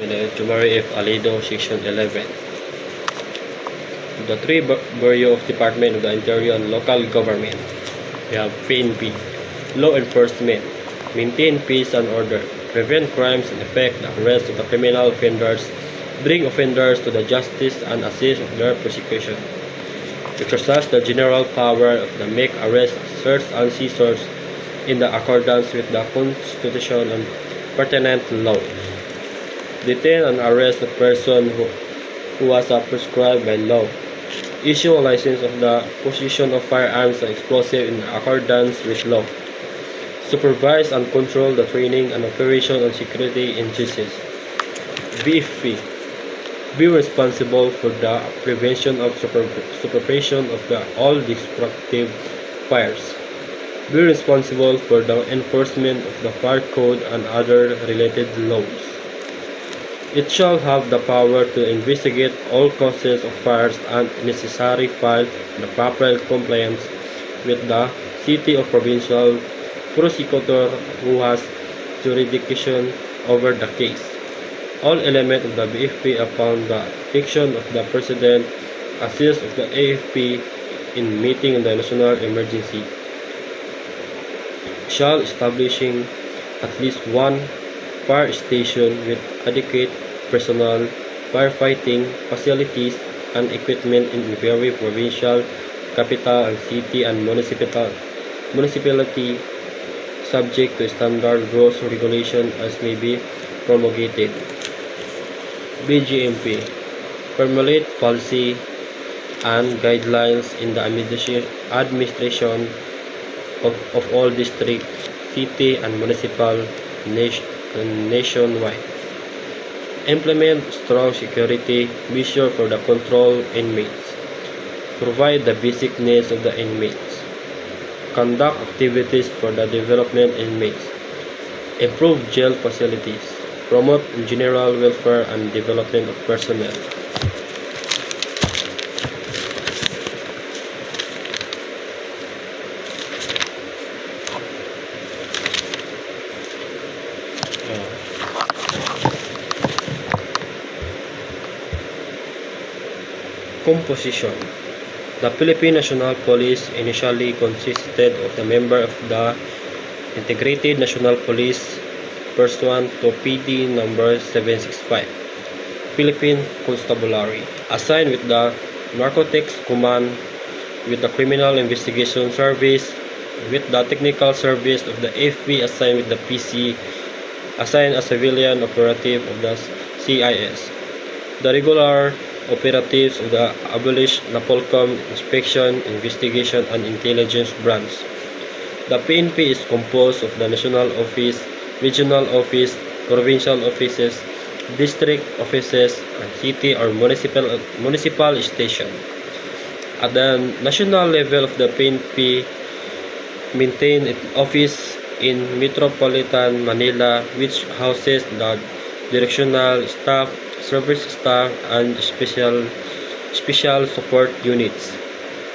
Jumari F. Alido, Section 11. The three Bureau of Department of the Interior and Local Government. We have PNP, Law Enforcement, maintain peace and order, prevent crimes and effect the arrest of the criminal offenders, bring offenders to the justice and assist of their prosecution. Exercise the general power of the make arrest, search and seizures in the accordance with the Constitution and pertinent laws. Detain and arrest a person who was prescribed by law. Issue a license of the possession of firearms and explosives in accordance with law. Supervise and control the training and operation of security agencies. BFP. Be responsible for the prevention of supervision of all destructive fires. Be responsible for the enforcement of the fire code and other related laws. It shall have the power to investigate all causes of fires and necessary file the proper compliance with the city or provincial prosecutor who has jurisdiction over the case. All elements of the BFP upon the fiction of the President assist of the AFP in meeting the national emergency shall establishing at least one fire station with adequate personnel, firefighting facilities, and equipment in every provincial, capital, and city and municipality subject to standard rules regulation as may be promulgated. BGMP. Formulate policy and guidelines in the administration of all district, city, and municipal nationwide. Implement strong security measures for the control inmates. Provide the basic needs of the inmates. Conduct activities for the development inmates. Improve jail facilities. Promote general welfare and development of personnel. Composition. The Philippine National Police initially consisted of the members of the Integrated National Police pursuant to PD number 765, Philippine Constabulary, assigned with the Narcotics Command, with the Criminal Investigation Service, with the Technical Service of the AFP assigned with the PC, assigned as civilian operative of the CIS. The regular operatives of the abolished NAPOLCOM Inspection, Investigation, and Intelligence Branch. The PNP is composed of the National Office, Regional Office, Provincial Offices, District Offices, and City or Municipal Station. At the national level of the PNP maintain its office in Metropolitan Manila, which houses the directional staff, service staff, and special support units.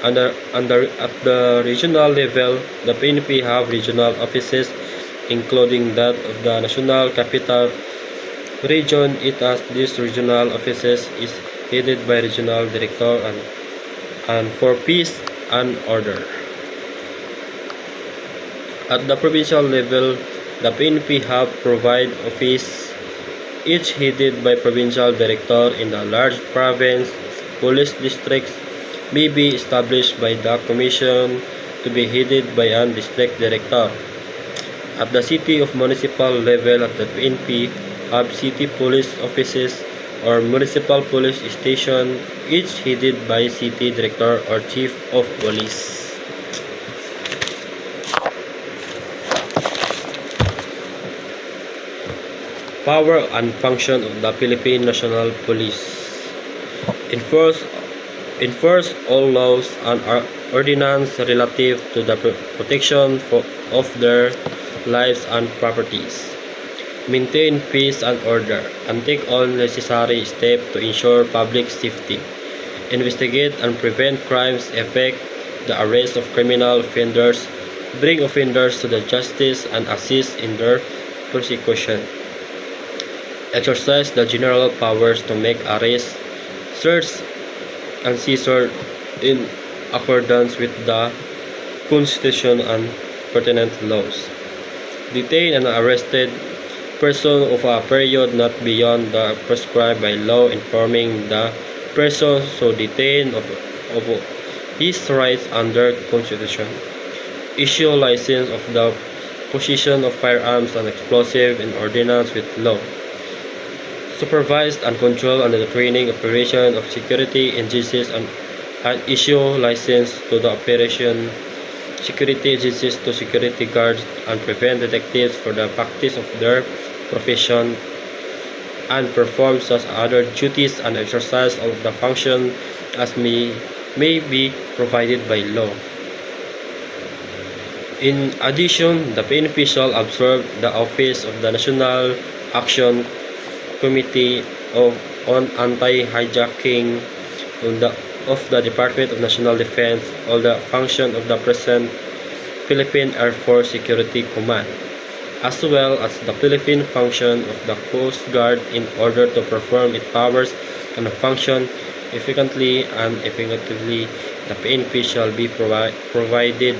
At the regional level, the PNP have regional offices, including that of the National Capital Region. It has these regional offices is headed by regional director and for peace and order. At the provincial level, the PNP have provide office each headed by provincial director in the large province. Police districts may be established by the commission to be headed by a district director. At the city of municipal level, at the PNP have city police offices or municipal police station, each headed by city director or chief of police. Power and function of the Philippine National Police. Enforce all laws and ordinances relative to the protection of their lives and properties. Maintain peace and order, and take all necessary steps to ensure public safety. Investigate and prevent crimes, effect the arrest of criminal offenders, bring offenders to the justice, and assist in their prosecution. exercise the general powers to make arrests, search, and seizure in accordance with the Constitution and pertinent laws. Detain an arrested person of a period not beyond the prescribed by law, informing the person so detained of his rights under Constitution. Issue license of the possession of firearms and explosive in ordinance with law. Supervised and control and the training operation of security agencies and issue license to the operation security agencies to security guards and prevent detectives for the practice of their profession and perform such other duties and exercise of the function as may be provided by law. In addition, the PNP shall observe the office of the National Action Committee on Anti-Hijacking of the Department of National Defense, all the function of the present Philippine Air Force Security Command, as well as the Philippine function of the Coast Guard in order to perform its powers and function efficiently and effectively. The PNP shall be provided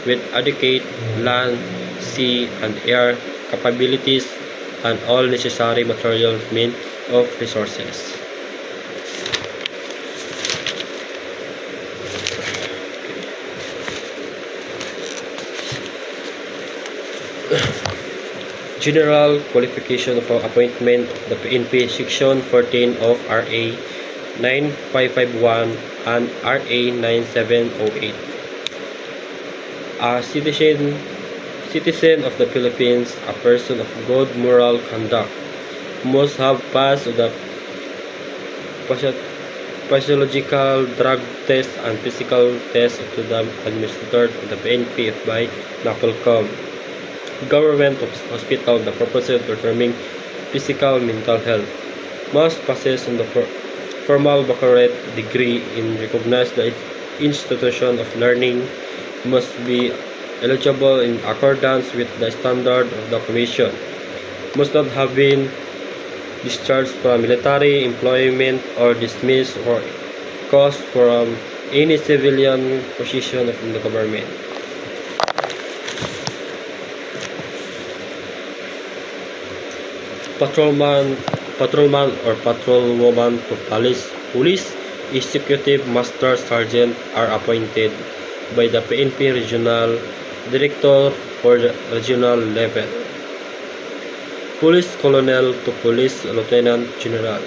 with adequate land, sea, and air capabilities and all necessary material means of resources. General qualification for appointment of the PNP, Section 14 of RA 9551 and RA 9708. A citizen of the Philippines, a person of good moral conduct, must have passed the physiological drug test and physical test to the administered of the PNP by NACOLCOM. Government hospital, the purpose of determining physical mental health, must possess the formal baccalaureate degree in recognized institution of learning, must be eligible in accordance with the standard of the Commission, must not have been discharged from military employment or dismissed or caused from any civilian position of the government. Patrolman or patrolwoman to police executive master sergeant are appointed by the PNP regional director for the regional level. Police colonel to police lieutenant general,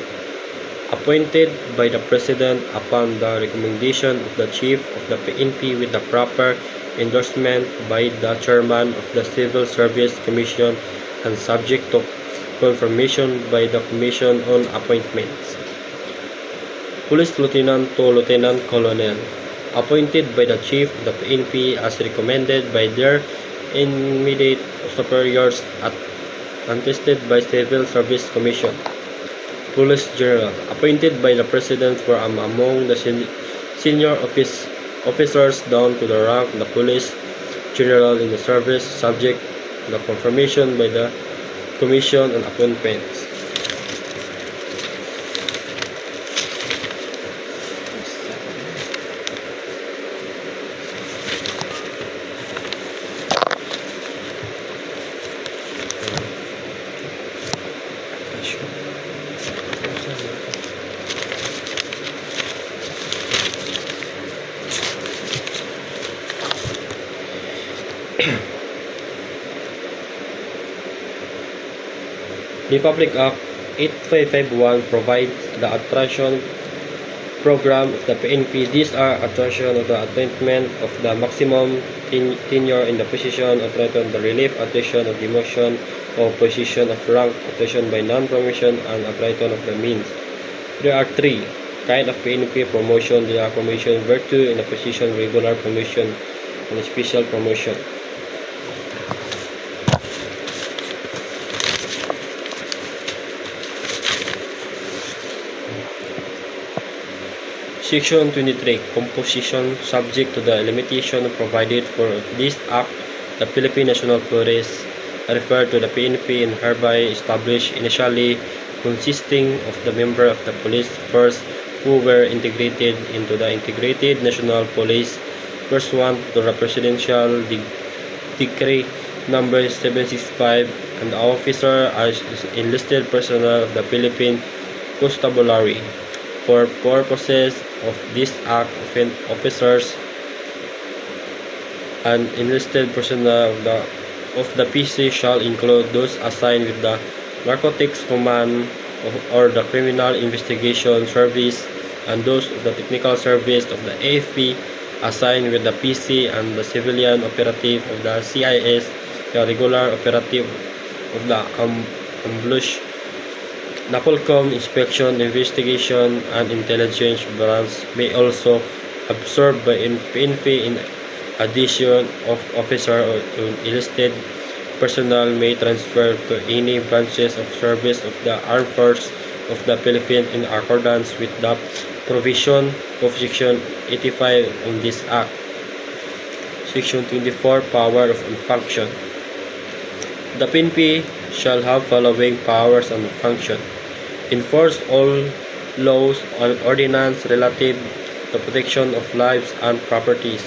appointed by the president upon the recommendation of the chief of the PNP with the proper endorsement by the chairman of the Civil Service Commission and subject to confirmation by the Commission on Appointments. Police lieutenant to lieutenant colonel, appointed by the chief of the PNP as recommended by their immediate superiors and tested by Civil Service Commission. Police general, appointed by the president for among the senior officers down to the rank of the police general in the service, subject to the confirmation by the Commission on Appointments. Republic Act 8551 provides the attraction program of the PNP. These are attraction of the attainment of the maximum tenure in the position, attraction, the relief, attrition of demotion or position of rank, attrition by non-promotion, and attrition of the means. There are three kind of PNP promotion. There are promotion virtue in the position, regular promotion, and special promotion. Section 23. Composition. Subject to the limitation provided for this Act, the Philippine National Police, referred to the PNP, and hereby established initially consisting of the member of the police force who were integrated into the Integrated National Police pursuant to the Presidential Decree number 765, and the officer as enlisted personnel of the Philippine Constabulary. For purposes of this act, officers and enlisted personnel of the PC shall include those assigned with the Narcotics Command or the Criminal Investigation Service, and those of the Technical Service of the AFP assigned with the PC, and the civilian operative of the CIS, the regular operative of the ambush, NAPOLCOM, Inspection, Investigation, and Intelligence branch may also absorbed by PNP. In addition, of officer or enlisted personnel may transfer to any branches of service of the Armed Forces of the Philippines in accordance with the provision of Section 85 of this Act. Section 24, Power of Function. The PNP shall have following powers and function: enforce all laws and ordinances relative to protection of lives and properties,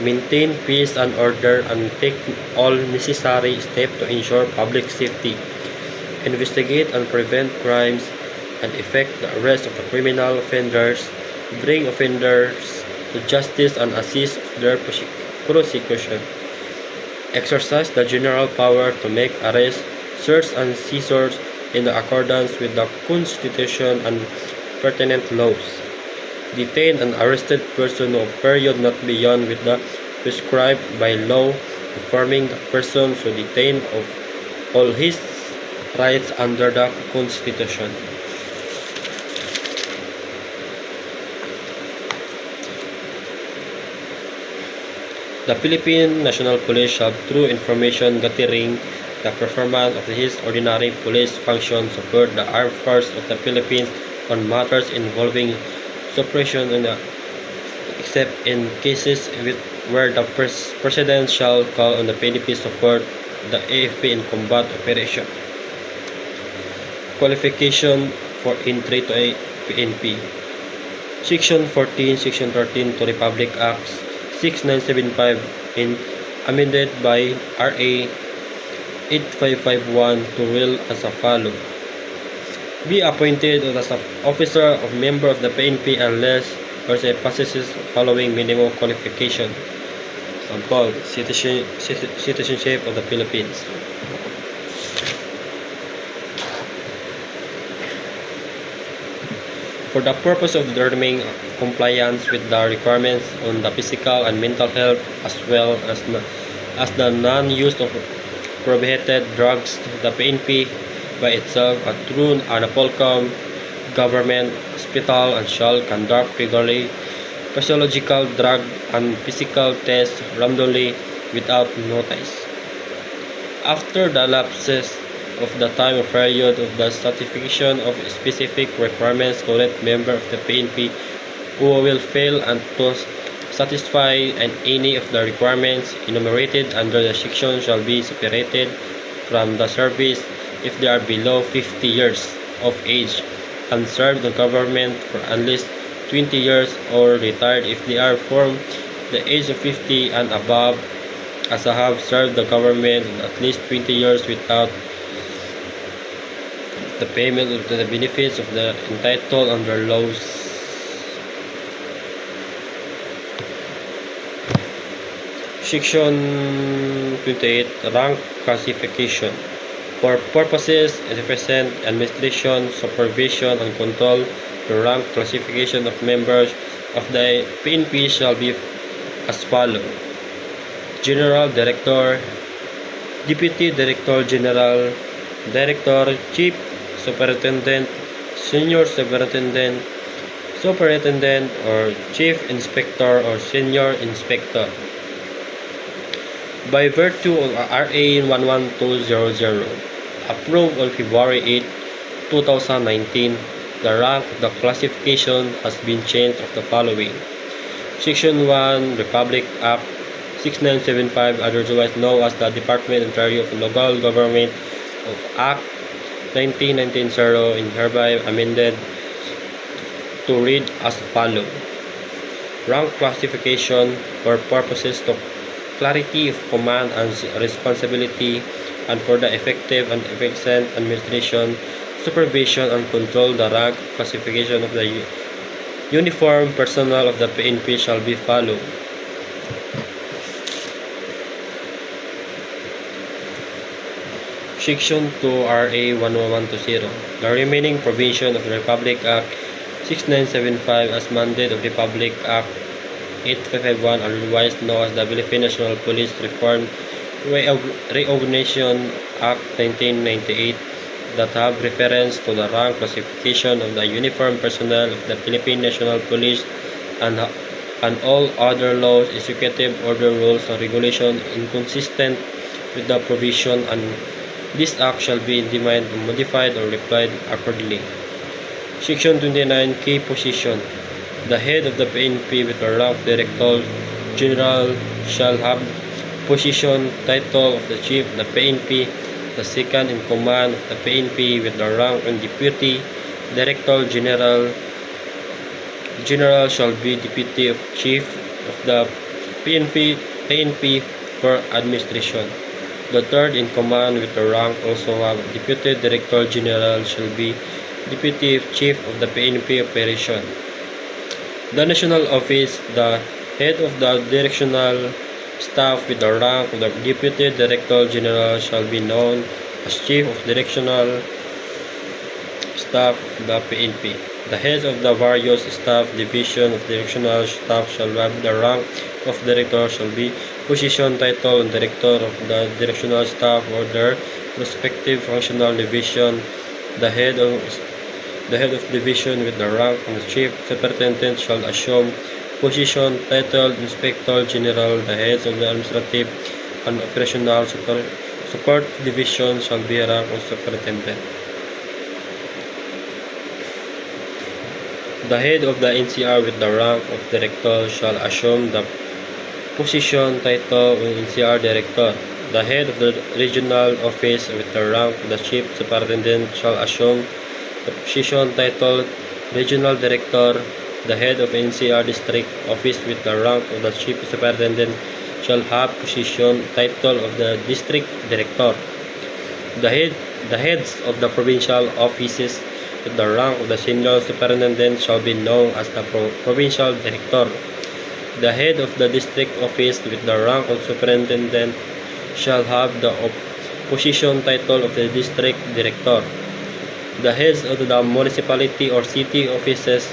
maintain peace and order, and take all necessary steps to ensure public safety, investigate and prevent crimes, and effect the arrest of the criminal offenders, bring offenders to justice, and assist their prosecution, exercise the general power to make arrests, search and seizures in accordance with the Constitution and pertinent laws, detain an arrested person of period not beyond with the prescribed by law, informing the person so detained of all his rights under the Constitution. The Philippine National Police shall, through information gathering, the performance of his ordinary police functions, support the Armed Forces of the Philippines on matters involving suppression except in cases where the President shall call on the PNP support the AFP in combat operation. Qualification for entry to a PNP. Section 14, Section 13 to Republic Acts 6975 in amended by RA 8551 to rule as a follow. Be appointed as an officer of member of the PNP unless person possesses following minimum qualification. Example, citizenship of the Philippines. For the purpose of determining compliance with the requirements on the physical and mental health, as well as the non-use of prohibited drugs, the PNP by itself and through NAPOLCOM government hospital and shall conduct regularly physiological drug and physical tests randomly without notice. After the lapses of the time period of the certification of specific requirements, correct member of the PNP who will fail and to satisfy any of the requirements enumerated under the section shall be separated from the service if they are below 50 years of age and served the government for at least 20 years, or retired if they are from the age of 50 and above, as I have served the government at least 20 years without the payment of the benefits of the entitled under laws. Section 28, Rank Classification. For purposes of efficient administration, supervision, and control, the rank classification of members of the PNP shall be as follows: General Director, Deputy Director General, Director, Chief Superintendent, Senior Superintendent, Superintendent or Chief Inspector or Senior Inspector. By virtue of RA 11200, approved on February 8, 2019, the rank of the classification has been changed of the following: Section 1, Republic Act 6975, otherwise known as the Department of Interior of Local Government of Act 1990 and hereby amended to read as follows. Rank classification for purposes of clarity of command and responsibility and for the effective and efficient administration, supervision and control. The rank classification of the uniformed personnel of the PNP shall be followed. Section 2 RA 11120. The remaining provision of the Republic Act 6975 as mandate of the Republic Act 8551, otherwise known as the Philippine National Police Reform Reorganization Act 1998, that have reference to the rank classification of the uniformed personnel of the Philippine National Police and all other laws, executive order, rules, and regulations inconsistent with the provision, and this act shall be deemed modified or replied accordingly. Section 29 Key Position. The head of the PNP with the rank Director General shall have position, title of the Chief of the PNP. The second in command of the PNP with the rank and Deputy Director General shall be Deputy of Chief of the PNP for administration. The third in command with the rank also have Deputy Director General shall be Deputy Chief of the PNP operation. The National Office, the head of the directional staff with the rank of the Deputy Director General shall be known as Chief of Directional Staff of the PNP. The heads of the various staff division of directional staff shall have the rank of Director shall be position, title, and Director of the directional staff or their respective functional division. The head of division with the rank of the Chief Superintendent shall assume position, title, Inspector General. The heads of the administrative and operational support division shall be rank of Superintendent. The head of the NCR with the rank of Director shall assume the position, title, of NCR Director. The head of the regional office with the rank of the Chief Superintendent shall assume the position, title, Regional Director. The head of NCR District Office with the rank of the Chief Superintendent shall have position, title of the District Director. The heads of the provincial offices with the rank of the Senior Superintendent shall be known as the Provincial Director. The head of the District Office with the rank of Superintendent shall have the position, title of the District Director. The heads of the municipality or city offices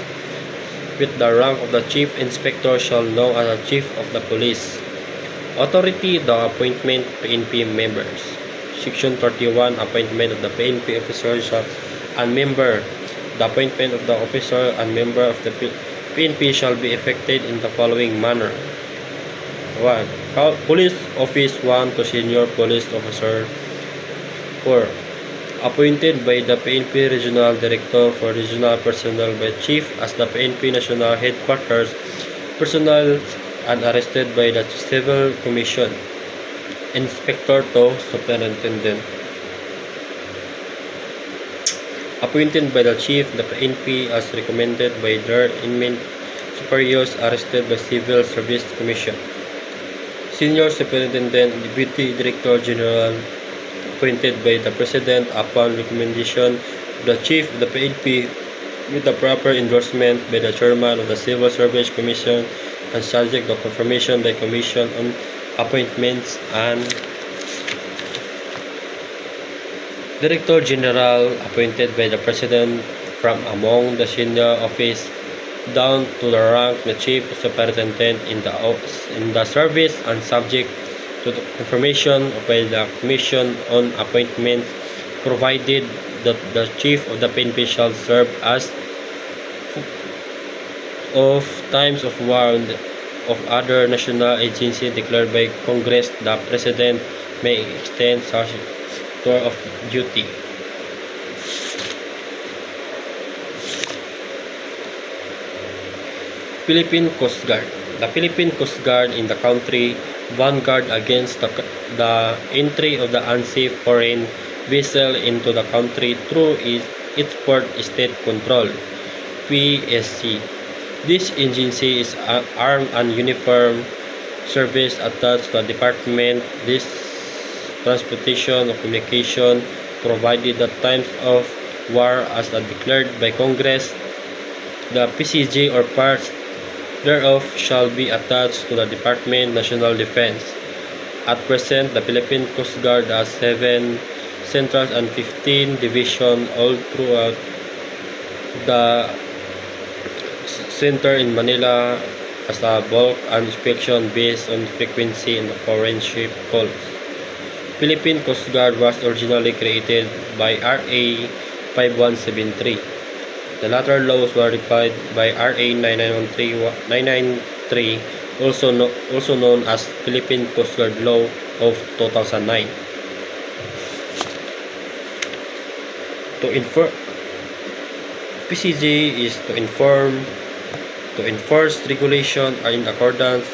with the rank of the Chief Inspector shall know as the Chief of the Police. Authority, the appointment PNP members. Section 31 Appointment of the PNP officers and member. The appointment of the officer and member of the PNP shall be effected in the following manner. 1. Police Office 1 to Senior Police Officer 4. Appointed by the PNP Regional Director for Regional Personnel by Chief as the PNP National Headquarters Personnel and arrested by the Civil Commission. Inspector to Superintendent. Appointed by the Chief, the PNP as recommended by their inmate superiors arrested by Civil Service Commission. Senior Superintendent, Deputy Director General appointed by the President upon recommendation of the Chief of the PNP with the proper endorsement by the Chairman of the Civil Service Commission and subject to confirmation by Commission on Appointments. And Director General appointed by the President from among the senior office down to the rank of the Chief Superintendent in the service and subject to the confirmation by the Commission on Appointments, provided that the Chief of the PNP shall serve as of times of war of other national agency declared by Congress. The President may extend such tour of duty. Philippine Coast Guard. The Philippine Coast Guard in the country vanguard against the entry of the unsafe foreign vessel into the country through its port state control (PSC). This agency is armed and uniform service attached to the department. This transportation or communication provided at times of war as declared by Congress. The PCG or parts thereof shall be attached to the Department of National Defense. At present, the Philippine Coast Guard has 7 centers and 15 divisions all throughout the center in Manila as a bulk inspection based on frequency in the foreign ship calls. Philippine Coast Guard was originally created by RA 5173. The latter laws were replied by RA 993, also known as Philippine Coast Guard Law of 2009. PCG is to enforce regulation in accordance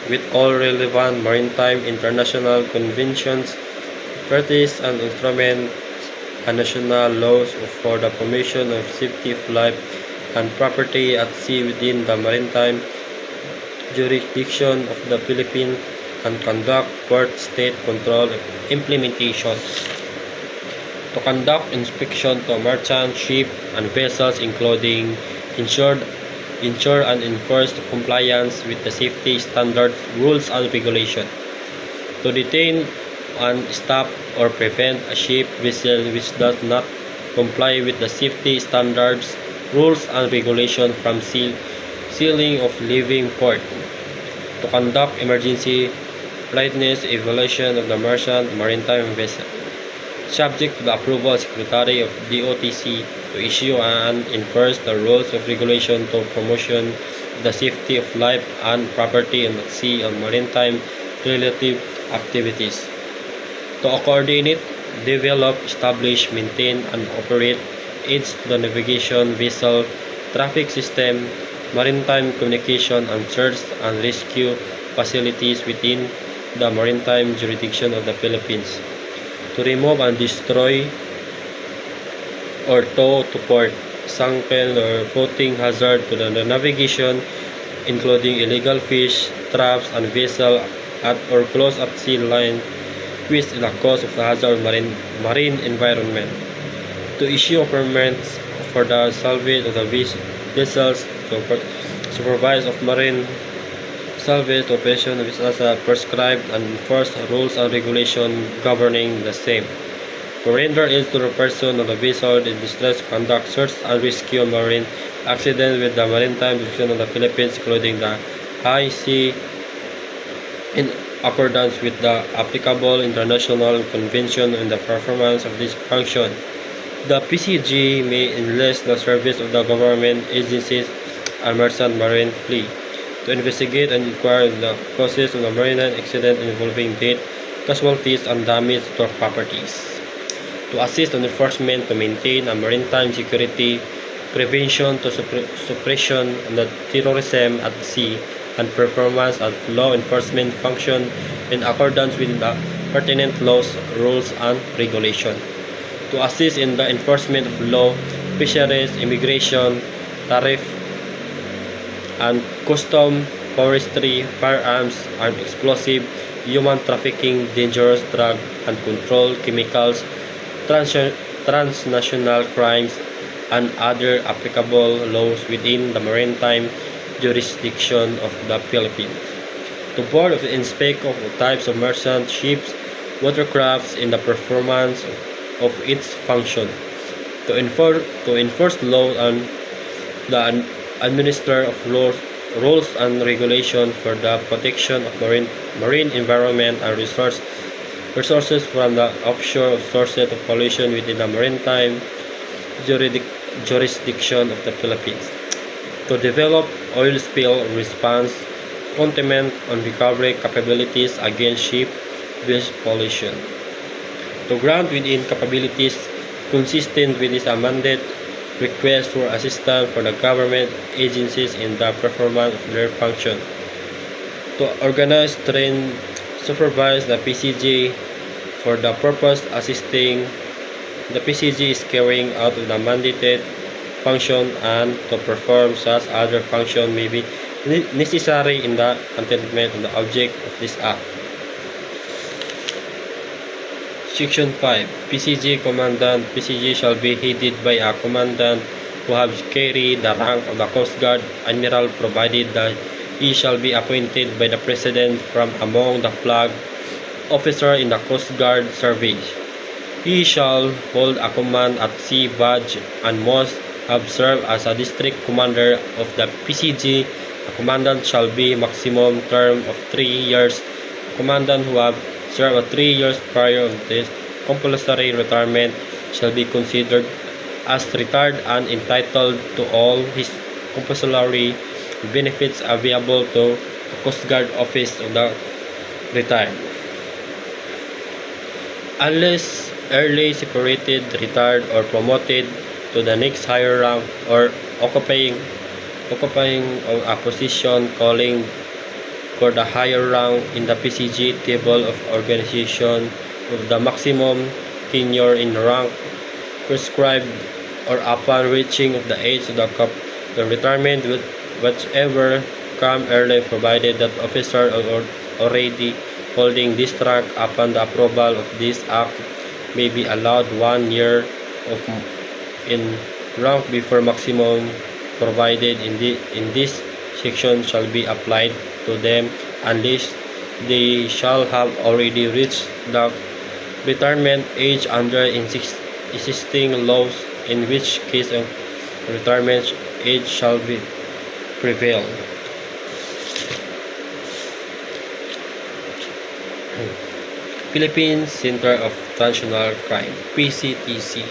with all relevant maritime international conventions, treaties and instruments and national laws for the promotion of safety of life and property at sea within the maritime jurisdiction of the Philippines and conduct port state control implementation. To conduct inspection to merchant ship and vessels including ensure and enforce compliance with the safety standards, rules and regulations. To detain and stop or prevent a ship vessel which does not comply with the safety standards, rules and regulations from sealing of leaving port. To conduct emergency readiness evaluation of the merchant maritime vessel, subject to the approval of Secretary of DOTC, to issue and enforce the rules of regulation to promotion the safety of life and property at sea and maritime related activities. To coordinate, develop, establish, maintain, and operate aids to the navigation, vessel, traffic system, maritime communication, and search and rescue facilities within the maritime jurisdiction of the Philippines. To remove and destroy or tow to port, sunken or floating hazard to the navigation, including illegal fish, traps, and vessel at or close at sea line, which is the cause of the hazard marine environment. To issue permits for the salvage of the vessels, to supervise of marine salvage operation which as prescribed and enforce rules and regulations governing the same. To render aid to the person of the vessel in distress, conduct search and rescue marine accident with the maritime jurisdiction of the Philippines, including the high sea, in accordance with the applicable international convention and the performance of this function. The PCG may enlist the service of the government agencies and merchant marine fleet to investigate and inquire the causes of the marine accident involving death, casualties, and damage to properties. To assist on enforcement to maintain a maritime security, prevention to suppression of the terrorism at sea, and performance of law enforcement function in accordance with the pertinent laws, rules, and regulations. To assist in the enforcement of law, fisheries, immigration, tariff, and custom, forestry, firearms, armed explosive, human trafficking, dangerous drug and control, chemicals, transnational crimes, and other applicable laws within the maritime jurisdiction of the Philippines. To board of inspect of types of merchant ships, watercrafts in the performance of its function. To enforce law and the administer of rules and regulations for the protection of marine environment and resources from the offshore sources of pollution within the maritime jurisdiction of the Philippines. To develop oil spill response, containment and recovery capabilities against ship-based pollution. To grant within capabilities consistent with this amended request for assistance for the government agencies in the performance of their function. To organize, train, supervise the PCG for the purpose assisting the PCG is carrying out of the mandated function and to perform such other function may be necessary in the attainment of the object of this act. Section 5. PCG Commandant. PCG shall be headed by a commandant who has carried the rank of the Coast Guard Admiral, provided that he shall be appointed by the President from among the flag officers in the Coast Guard service. He shall hold a command at sea badge and must have served as a district commander of the PCG. A commandant shall be maximum term of 3 years. A commandant who have served 3 years prior of this compulsory retirement shall be considered as retired and entitled to all his compulsory benefits available to the Coast Guard office of the retired. Unless early separated, retired, or promoted to the next higher rank, or occupying a position calling for the higher rank in the PCG table of organization with the maximum tenure in rank prescribed, or upon reaching of the age of the retirement, with whichever come early, provided that officer already holding this rank upon the approval of this act may be allowed 1 year in rank before maximum provided in this section shall be applied to them, unless they shall have already reached the retirement age under existing laws, in which case of retirement age shall be prevail. Philippine Center of Transnational Crime, PCTC.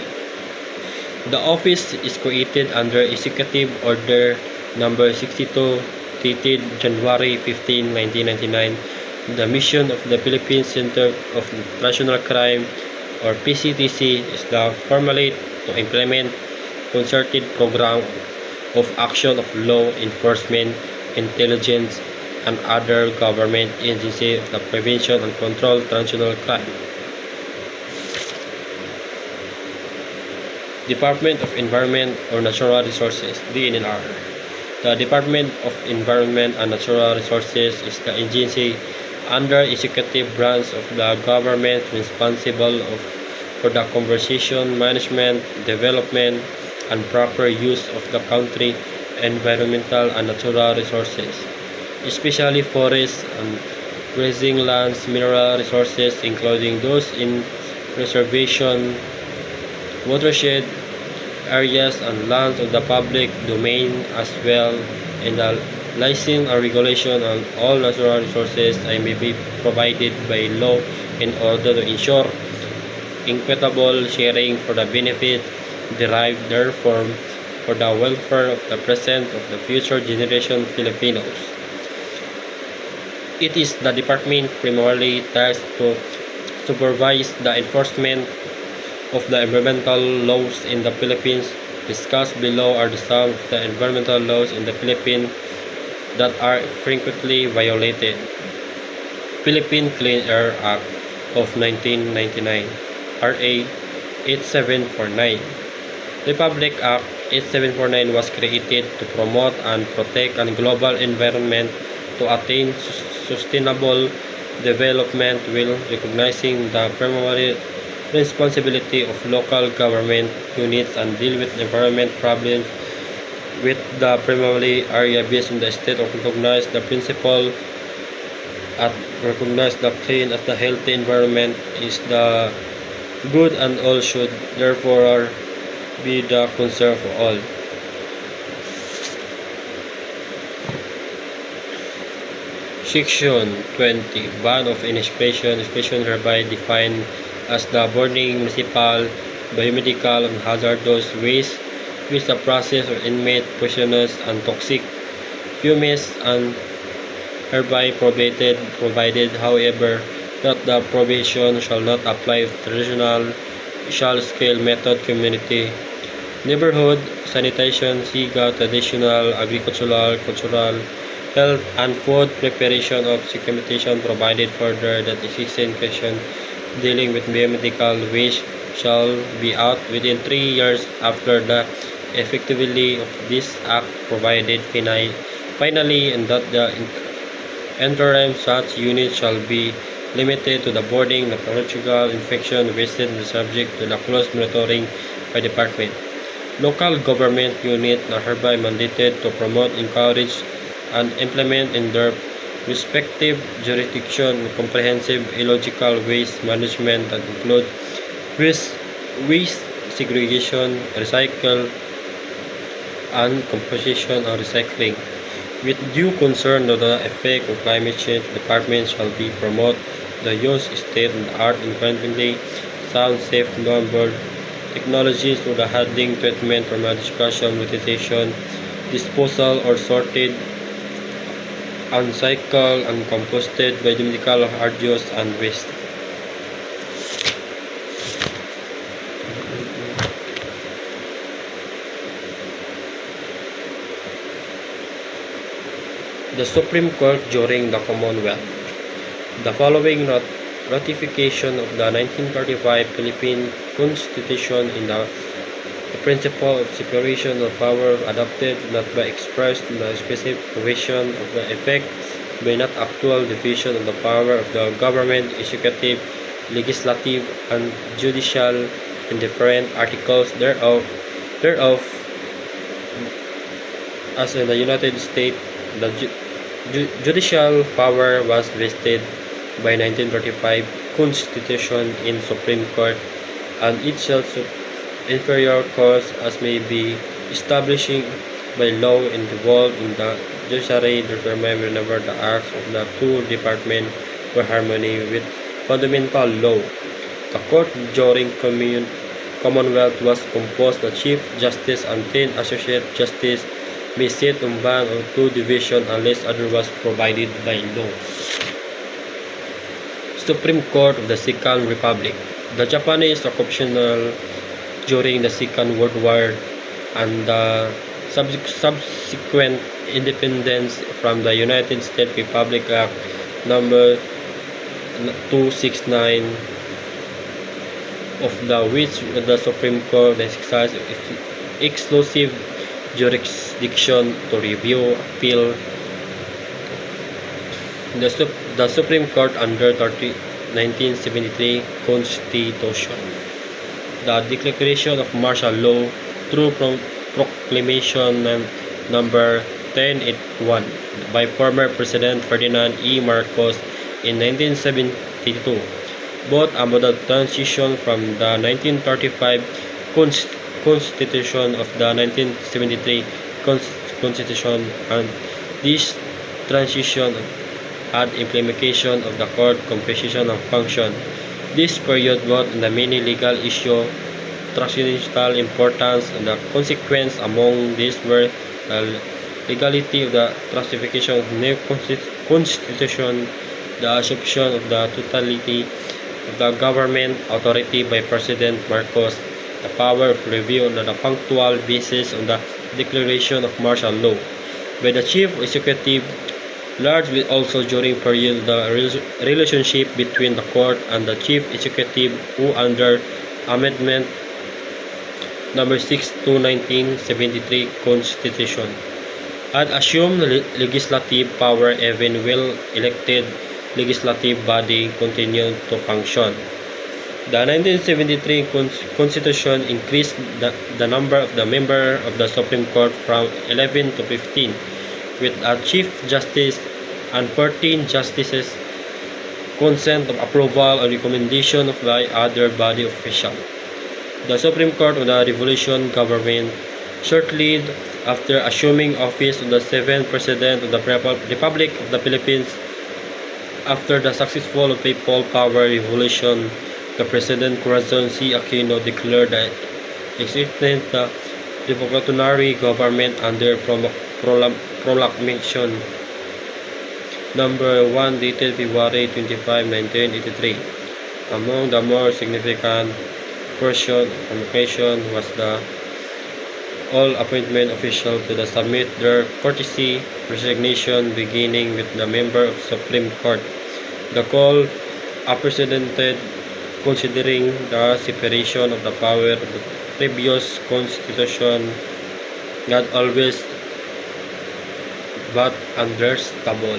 The office is created under Executive Order Number 62, dated January 15, 1999. The mission of the Philippine Center of Transnational Crime, or PCTC, is to formulate to implement concerted program of action of law enforcement, intelligence, and other government agencies of the prevention and control of transnational crime. Department of Environment or Natural Resources, DNR. The Department of Environment and Natural Resources is the agency under executive branch of the government responsible for the conservation, management, development, and proper use of the country environmental and natural resources, especially forests and grazing lands, mineral resources, including those in reservation, watershed areas, and lands of the public domain, as well in the licensing and regulation on all natural resources may be provided by law in order to ensure equitable sharing for the benefit derived therefrom for the welfare of the present of the future generation Filipinos. It is the department primarily tasked to supervise the enforcement of the environmental laws in the Philippines. Discussed below are the some of the environmental laws in the Philippines that are frequently violated. Philippine Clean Air Act of 1999, RA 8749. Republic Act 8749 was created to promote and protect a global environment to attain sustainable development while recognizing the primary responsibility of local government units and deal with environment problems with the primarily area based on the state of recognize the principle at recognize the clean as the healthy environment is the good and all should therefore be the concern for all. Section 20. Ban of inspection. Inspection hereby defined as the burning municipal, biomedical, and hazardous waste with the process of inmate, poisonous, and toxic fumes, and hereby provided, however, that the prohibition shall not apply to traditional small-scale method community, neighborhood sanitation, SIGA, traditional, agricultural, cultural, health, and food preparation of documentation provided further that existing question dealing with biomedical waste shall be out within 3 years after the effectivity of this act provided finally, and that the interim such unit shall be limited to the boarding of pathological infection wasted and subject to the close monitoring by department. Local government units are hereby mandated to promote, encourage, and implement in their respective jurisdiction comprehensive ecological waste management that includes waste segregation, recycle, and composition and recycling. With due concern to the effect of climate change, the department shall be promote the use of state-of-the-art environmentally sound, safe, non-board technologies for the handling, treatment, discussion, utilization, disposal, or sorted, uncycled, and composted biological hazardous and waste. The Supreme Court during the Commonwealth. The following ratification of the 1935 Philippine Constitution in the principle of separation of power adopted not by expressed in the specific provision of the effect by not actual division of the power of the government, executive, legislative, and judicial in different articles thereof as in the United States, the judicial power was vested by 1935 Constitution in Supreme Court and itself inferior courts as may be establishing by law involved in the judiciary determined whenever the acts of the two departments were harmony with fundamental law. The court during Commonwealth was composed of Chief Justice and 10 Associate Justice may sit on one or two divisions unless otherwise provided by law. Supreme Court of the Second Republic. The Japanese occupational during the Second World War and the subsequent independence from the United States Republic Act number 269 of the which the Supreme Court exercised exclusive jurisdiction to review, appeal. The Supreme Court under 1973 Constitution. The Declaration of Martial Law through Proclamation number 1081 by former President Ferdinand E. Marcos in 1972, both about the transition from the 1935 Constitution of the 1973 Constitution, and this transition had implementation of the court composition and function. This period brought in the many legal issues transcendental importance, and the consequence among these were the legality of the ratification of the new Constitution, the assumption of the totality of the government authority by President Marcos, the power of review on the factual basis on the declaration of martial law by the chief executive, large with also during period the relationship between the court and the chief executive who under amendment number 6 to 1973 Constitution had assumed legislative power even while elected legislative body continued to function. The 1973 Constitution increased the number of the members of the Supreme Court from 11 to 15, with a Chief Justice and 14 Justices, consent of approval or recommendation of the other body official. The Supreme Court of the Revolution government, shortly after assuming office of the 7th President of the Republic of the Philippines, after the successful People Power Revolution, the President Corazon C. Aquino declared the existence of the revolutionary government under proclamation number 1 dated February 25, 1983. Among the more significant portion of proclamation was the all appointment officials to submit their courtesy resignation, beginning with the member of Supreme Court. The call, a precedented considering the separation of the power of the previous constitution, not always but understandable.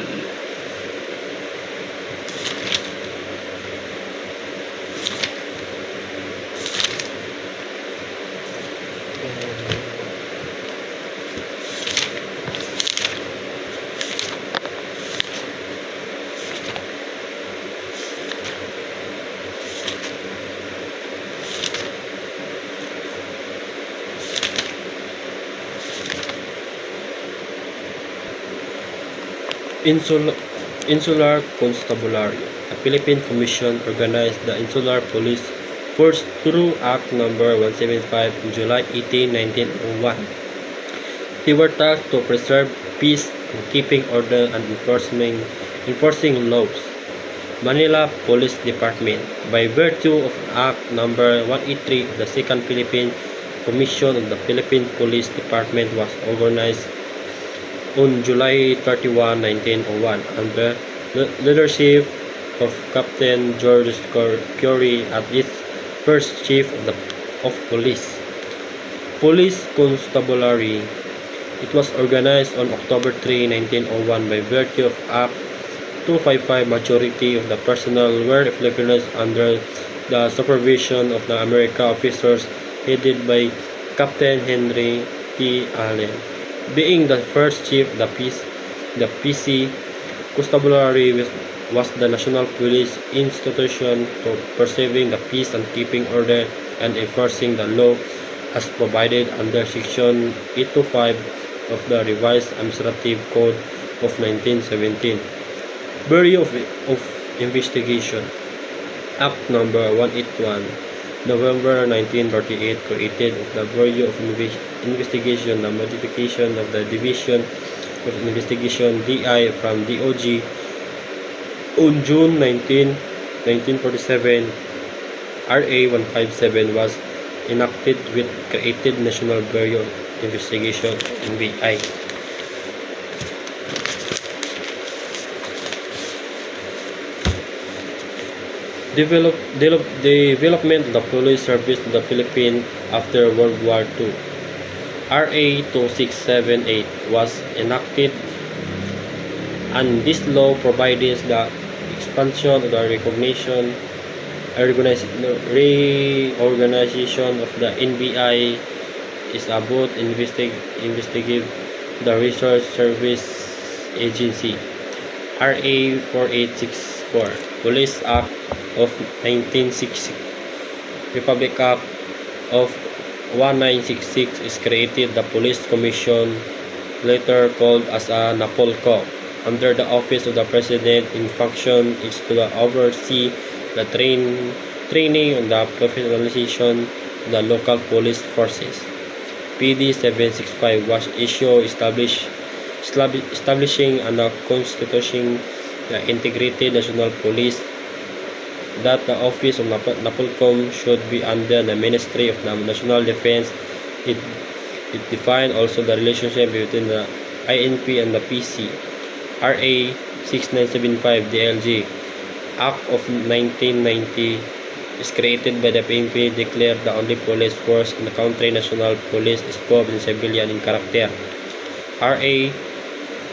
Insular Constabulary. The Philippine Commission organized the Insular Police Force through Act No. 175 on July 18, 1901. They were tasked to preserve peace and keeping order and enforcing laws. Manila Police Department. By virtue of Act No. 183 of the Second Philippine Commission of the Philippine Police Department was organized on July 31, 1901, under the leadership of Captain George Curie as its first chief of police. Police Constabulary. It was organized on October 3, 1901 by virtue of Act 255. Majority of the personnel were Filipinos under the supervision of the American officers headed by Captain Henry T. Allen. Being the first chief, the PC Constabulary was the national police institution for preserving the peace and keeping order and enforcing the law as provided under Section 825 of the Revised Administrative Code of 1917. Bureau of Investigation. Act No. 181. November 1938 created of the Bureau of Investigation, the modification of the Division of Investigation DI from DOG on June 19, 1947. RA 157 was enacted with created National Bureau of Investigation NBI. Development of the police service in the Philippines after World War II. RA 2678 was enacted, and this law provides the expansion of the reorganization of the NBI is about investigative the Research Service Agency. RA 4864 Police Act of 1960, Republic Act of 1966 is created the Police Commission, later called as a NAPOLCO, under the Office of the President. In function is to oversee the training and the professionalization of the local police forces. PD 765 was issued establishing and constituting the Integrated National Police, that the office of NAPOLCOM should be under the Ministry of National Defense. It defined also the relationship between the INP and the PC. RA 6975 DLG Act of 1990 is created by the PNP, declared the only police force in the country. National Police scope and civilian in character. RA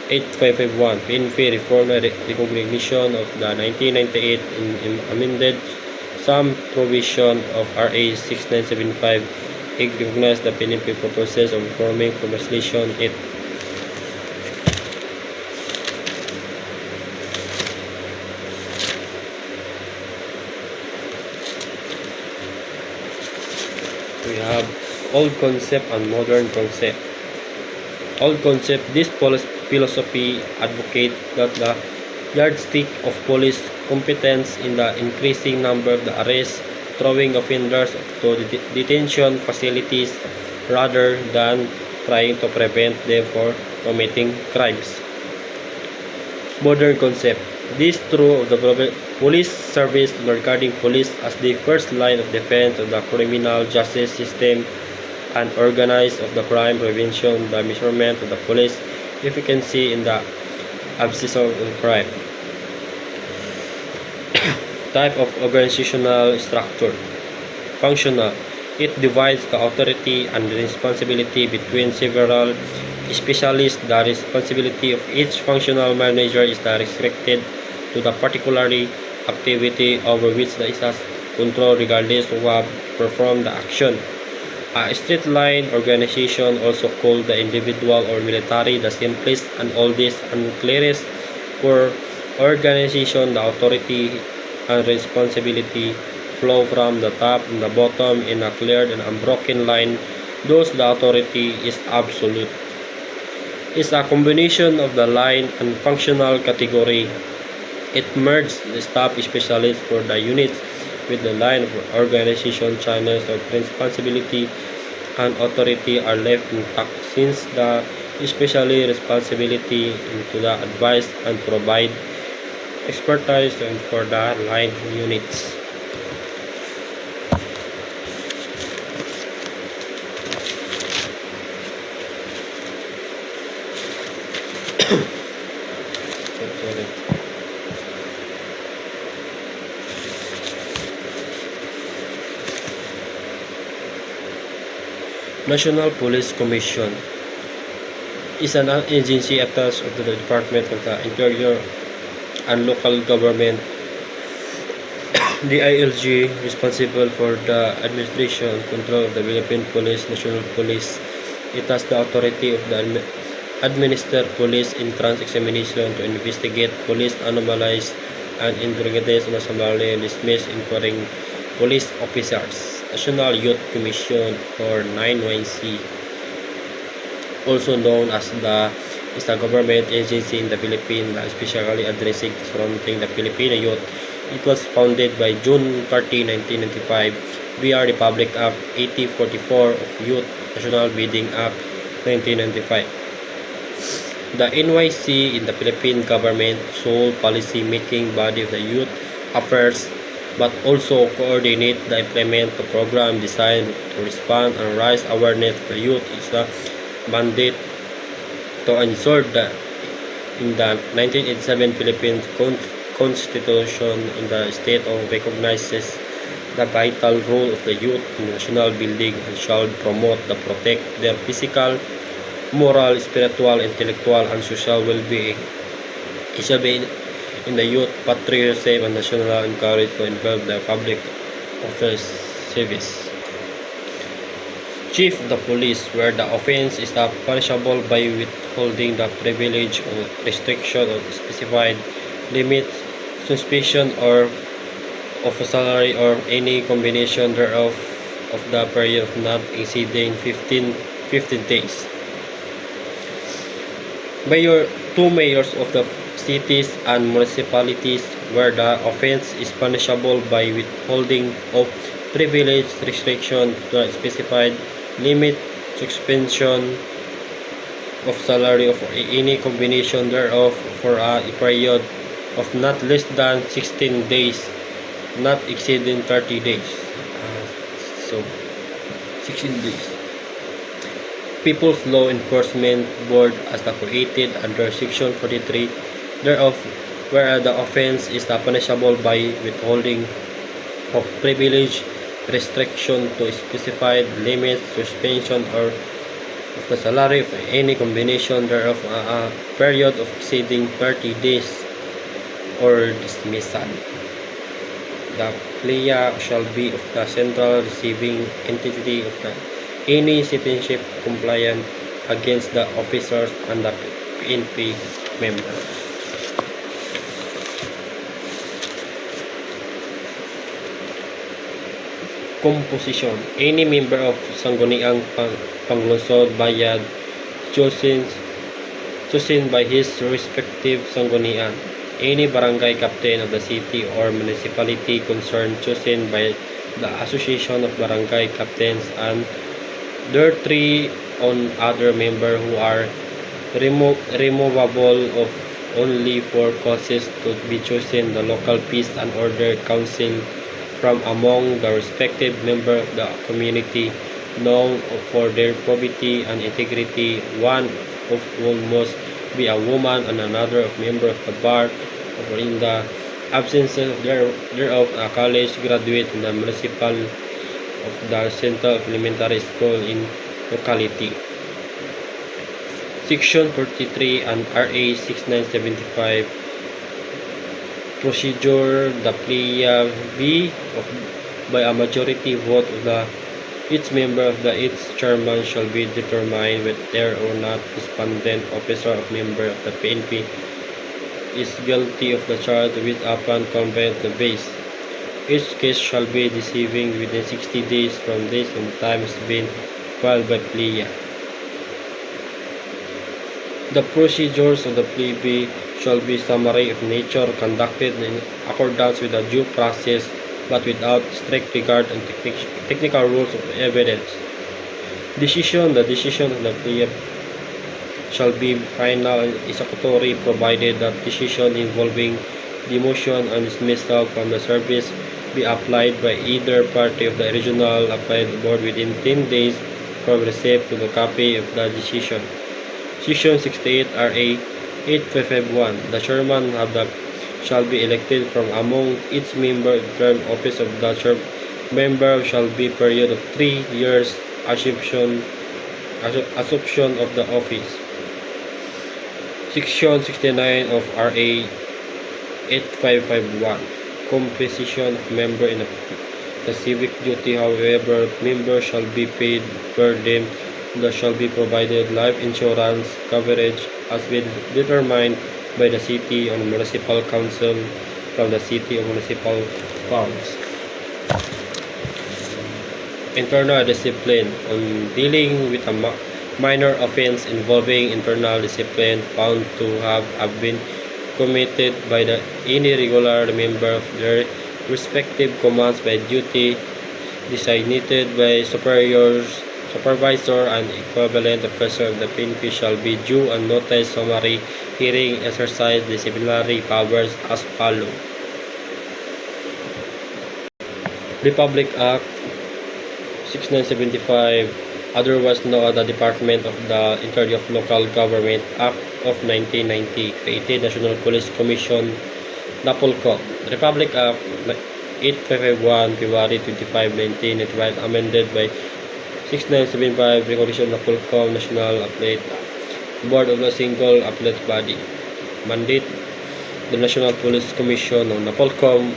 8551 PNP reform recognition of the 1998 amended some provision of RA 6975. It recognized the PNP purposes of reforming legislation. We have old concept and modern concept. Old concept. This philosophy advocates that the yardstick of police competence in the increasing number of the arrests, throwing offenders to detention facilities rather than trying to prevent them from committing crimes. Modern concept. This true of the police service regarding police as the first line of defense of the criminal justice system and organized of the crime prevention, the measurement of the police efficacy in the absence of crime. Type of organizational structure. Functional. It divides the authority and responsibility between several specialists. The responsibility of each functional manager is restricted to the particular activity over which the is has control regardless of who perform the action. A straight line organization, also called the individual or military, the simplest and oldest and clearest for organization. The authority and responsibility flow from the top and the bottom in a clear and unbroken line. Thus, the authority is absolute. It's a combination of the line and functional category. It merges the staff specialist for the units with the line of organization channels of responsibility and authority are left intact, since the especially responsibility into the advice and provide expertise and for the line units. National Police Commission is an agency attached to the Department of the Interior and local government. The ILG, responsible for the administration and control of the Philippine Police, National Police. It has the authority of the administer police entrance examination to investigate police anomalies and interrogate and summarily dismiss inquiring police officers. National Youth Commission or 9YC, also known as is a government agency in the Philippines that especially addressing surrounding the Filipino youth. It was founded by June 30, 1995 via Republic Act 8044 of Youth National Bidding Act 1995. The NYC in the Philippine government sole policy making body of the youth affairs, but also coordinate the implement of program designed to respond and raise awareness of the youth. It's a mandate to ensure that in the 1987 Philippine Constitution in the state of recognizes the vital role of the youth in national building and shall promote the protect their physical, moral, spiritual, intellectual, and social well-being. It shall be in the youth patriotism and national encourage to involve the public office service. Chief of the police, where the offense is punishable by withholding the privilege or restriction of specified limit, suspension or of a salary or any combination thereof of the period of not exceeding 15 days. Two mayors of the cities and municipalities, where the offense is punishable by withholding of privilege, restriction to a specified limit, suspension of salary of any combination thereof for a period of not less than 16 days, not exceeding 30 days. So 16 days. People's Law Enforcement Board as created under Section 43 thereof, where the offense is punishable by withholding of privilege, restriction to specified limit, suspension or of the salary of any combination thereof a period of exceeding 30 days, or dismissal. The PLEA shall be of the central receiving entity of any citizenship compliant against the officers and the PNP members. Composition. Any member of Sangguniang Panglungsod Bayad chosen by his respective sanggunian. Any barangay captain of the city or municipality concerned chosen by the Association of Barangay Captains and their three on other members who are removable of only for causes to be chosen the local peace and order council from among the respective members of the community, known for their probity and integrity, one of whom must be a woman and another of member of the bar or in the absences thereof a college graduate in the municipal of the Central Elementary School in locality. Section 43 and RA 6975 procedure the plea be of by a majority vote of the each member of the its chairman shall be determined whether or not respondent officer of member of the PNP is guilty of the charge with upon complaint the base. Each case shall be receiving within 60 days from this when the time has been filed by plea. The procedures of the plea shall be summary of nature, conducted in accordance with the due process, but without strict regard and technical rules of evidence. The decision of the plea shall be final and executory provided that decision involving demotion and dismissal from the service be applied by either party of the original applied board within 10 days from receipt of the copy of the decision. Section 68 RA 8551 the chairman of the shall be elected from among its member. Term office of the member shall be period of 3 years assumption of the office. Section 69 of RA 8551 composition of member in the civic duty. However, members shall be paid per diem. There shall be provided life insurance coverage as will determined by the city or municipal council from the city or municipal funds. Internal discipline on dealing with a minor offense involving internal discipline found to have been committed by any regular member of their respective commands by duty designated by supervisor and equivalent officer of the PNP shall be due and notice summary hearing exercise disciplinary powers as follows. Republic Act 6975, otherwise known as the Department of the Interior of Local Government Act of 1990, created National Police Commission, NAPOLCOM. Republic Act 8551, February 25, 1995, amended by 6975, Regulation of NAPOLCOM, National Appellate Board of the Single Appellate Body. Mandate the National Police Commission on NAPOLCOM,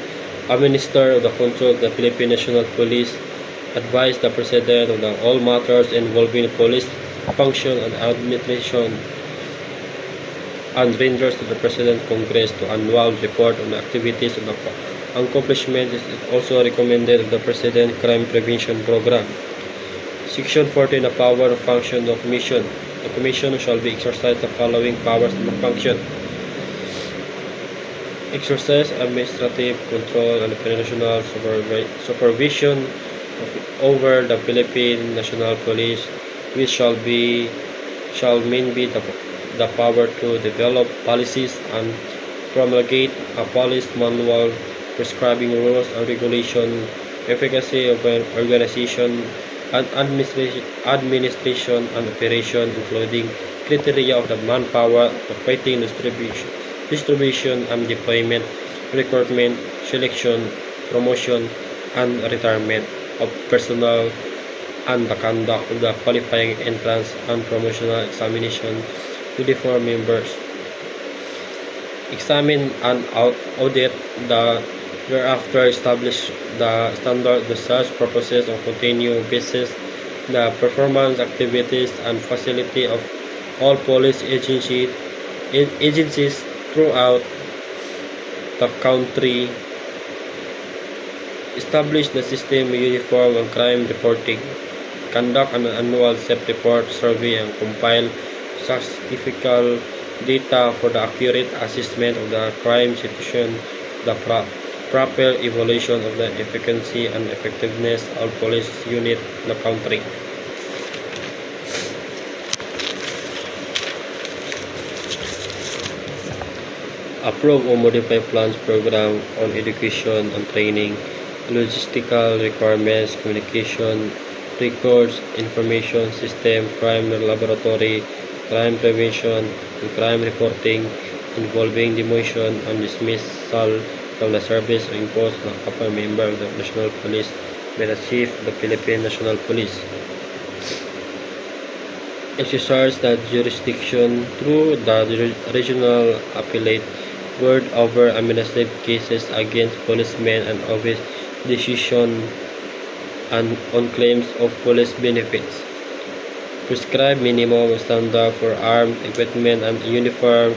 administer the control of the Philippine National Police, advise the President on all matters involving police function and administration, and renders to the President Congress to annual report on the activities of the accomplishment is also recommended of the President Crime Prevention Program. Section 14, the power of function of the Commission. The Commission shall be exercised the following powers and function. Exercise administrative control and operational supervision over the Philippine National Police, which shall mean be the power to develop policies and promulgate a police manual prescribing rules and regulation, efficacy of an organization and administration and operation, including criteria of the manpower, operating distribution and deployment, recruitment, selection, promotion, and retirement of personnel, and the conduct of the qualifying entrance and promotional examination to the four members. Examine and audit the thereafter establish the standard of such purposes on continuing basis the performance, activities, and facility of all police agencies throughout the country. Establish the system uniform on crime reporting. Conduct an annual self-report survey and compile statistical data for the accurate assessment of the crime situation, the proper evaluation of the efficiency and effectiveness of police unit in the country. Approve or modify plans program on education and training, logistical requirements, communication, records, information system, crime laboratory, crime prevention, and crime reporting involving demotion and dismissal from the service o imposed upon a member of the National Police by the Chief of the Philippine National Police. Exercise the jurisdiction through the Regional Appellate Board over administrative cases against policemen and office decision and on claims of police benefits. Prescribe minimum standard for armed equipment and uniform,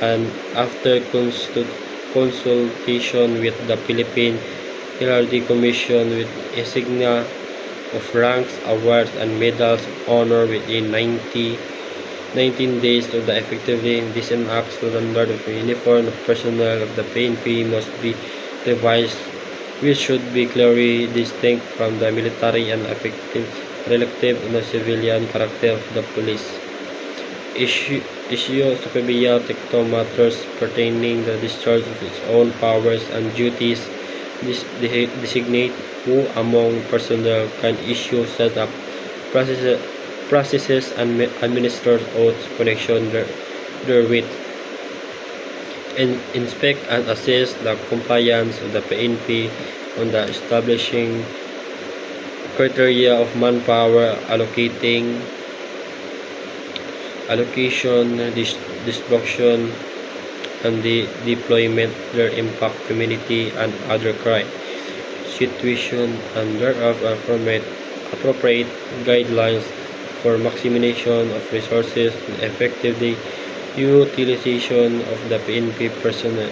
and after consultation with the Philippine Heraldry Commission with insignia of ranks, awards, and medals of honor within 19 days of the effectively disenacted standard of uniform of personnel of the PNP must be revised, which should be clearly distinct from the military and effective relative on the civilian character of the police. Issue superior to matters pertaining to the discharge of its own powers and duties. Designate who among personnel can issue setup processes and administer oaths connection therewith, and inspect and assess the compliance of the PNP on the establishing criteria of manpower allocation, destruction, and the deployment of their impact community and other crime situation, and thereof appropriate guidelines for maximization of resources and effectively utilization of the PNP personnel.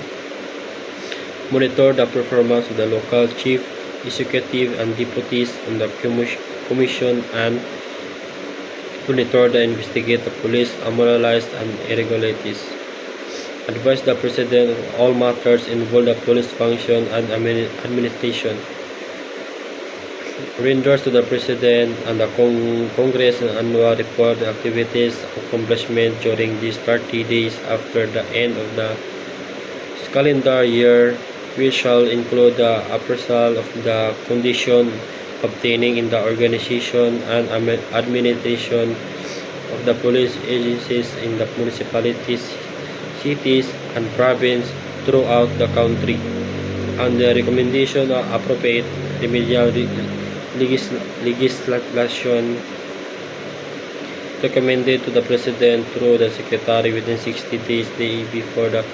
Monitor the performance of the local chief, executive, and deputies on the commission, and monitor the investigate the police anomalies and irregularities. Advise the President of all matters involve the police function and administration. Renders to the President and the Congress an annual report the activities accomplishment during these 30 days after the end of the calendar year, which shall include the appraisal of the condition obtaining in the organization and administration of the police agencies in the municipalities, cities, and province throughout the country, and the recommendation of appropriate remedial legislation recommended to the President through the Secretary within 60 days before the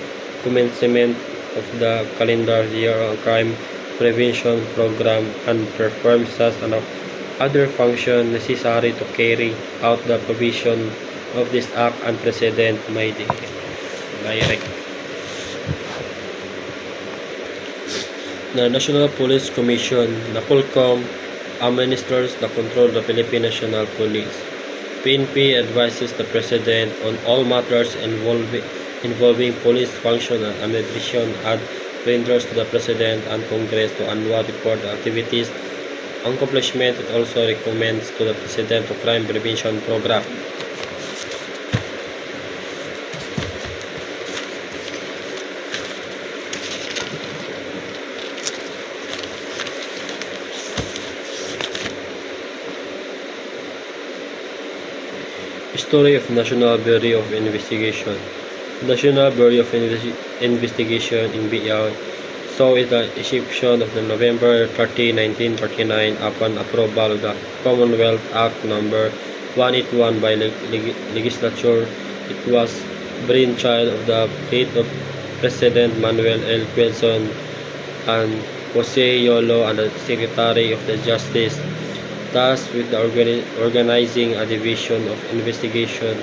commencement of the calendar year on crime prevention program, and perform such and other function necessary to carry out the provision of this act and President may direct. The National Police Commission, NAPOLCOM, administers the control of the Philippine National Police. PNP advises the President on all matters involving police function and administration, and renders to the President and Congress to annual report the activities accomplishment. It also recommends to the President to crime prevention program. History of National Bureau of Investigation. National Bureau of Investigation in BIA saw the inception of the November 30, 1949 upon approval of the Commonwealth Act No. 181 by legislature. It was brainchild of the late of President Manuel L. Quezon and Jose Yolo and the Secretary of the Justice, tasked with the organizing a division of investigation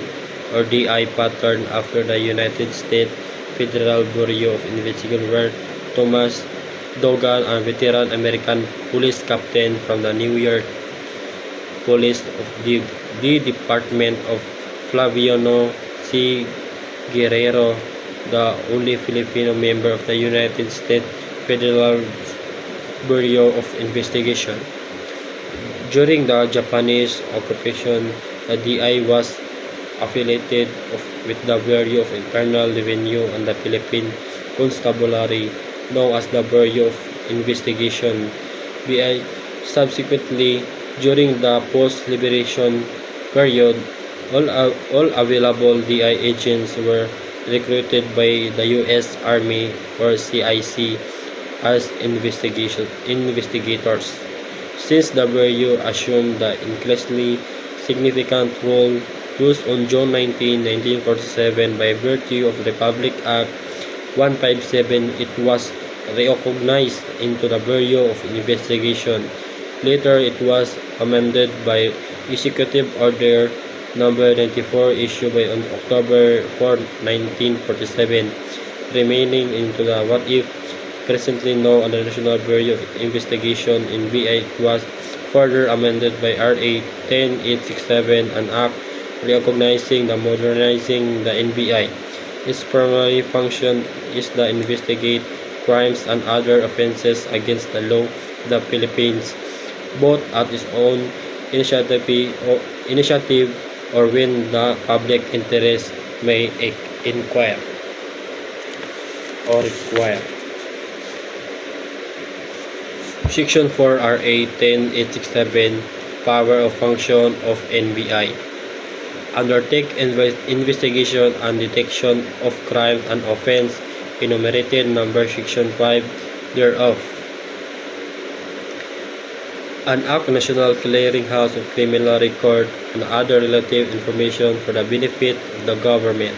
or DI pattern after the United States Federal Bureau of Investigation, where Thomas Dogan, a veteran American police captain from the New York Police of the Department of Flaviano C. Guerrero, the only Filipino member of the United States Federal Bureau of Investigation. During the Japanese occupation, the DI was affiliated with the Bureau of Internal Revenue and the Philippine Constabulary, known as the Bureau of Investigation. BI subsequently, during the post-liberation period, all available DI agents were recruited by the U.S. Army or CIC as investigators. Since the Bureau assumed the increasingly significant role used on June 19, 1947 by virtue of Republic Act 157, it was reorganized into the Bureau of Investigation. Later, it was amended by Executive Order Number 94 issued by on October 4, 1947, remaining into the what if presently known as the National Bureau of Investigation. (NBI). It was further amended by RA 10867, an act recognizing the modernizing the NBI. Its primary function is to investigate crimes and other offenses against the law of the Philippines, both at its own initiative or when the public interest may inquire or require. Section 4 RA 10867 Power of Function of NBI. Undertake investigation and detection of crime and offense enumerated number Section 5 thereof. An act National Clearinghouse of Criminal Record and other relative information for the benefit of the government.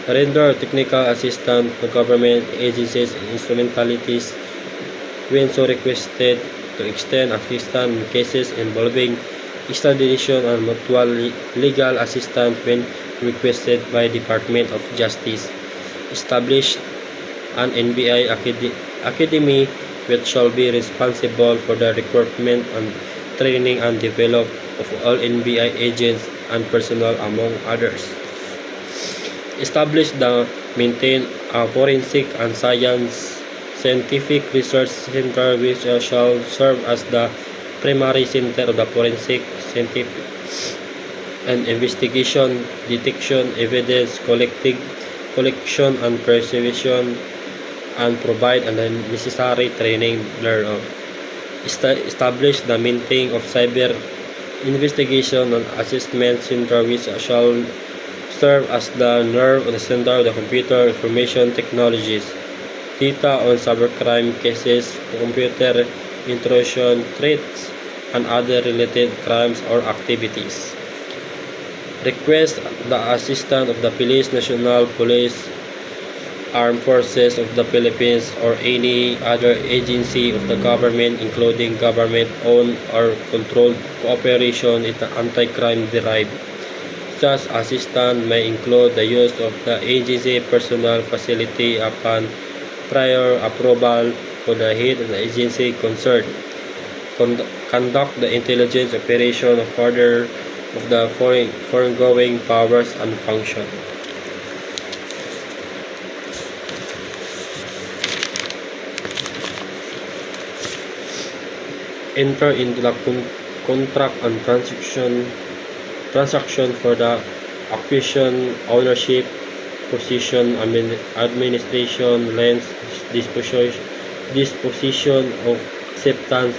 Render technical assistance to government agencies and instrumentalities when so requested, to extend assistance in cases involving extradition and mutual legal assistance when requested by Department of Justice. Establish an NBI Academy which shall be responsible for the recruitment and training and development of all NBI agents and personnel, among others. Establish the maintain a forensic and scientific research center which shall serve as the primary center of the forensic, scientific, and investigation, detection, evidence collection and preservation, and provide the necessary training thereof. Establish the maintain of cyber investigation and assessment center which shall serve as the nerve of the center of the computer information technologies, data on cybercrime cases, computer intrusion threats, and other related crimes or activities. Request the assistance of the Police, National Police, Armed Forces of the Philippines, or any other agency of the government, including government-owned or controlled cooperation in the anti-crime derived. Such assistance may include the use of the agency personnel facility upon prior approval for the head of the agency concerned. Conduct the intelligence operation of order of the foregoing powers and function. Enter into the contract and transaction for the acquisition, ownership, possession, administration, lends, disposition of acceptance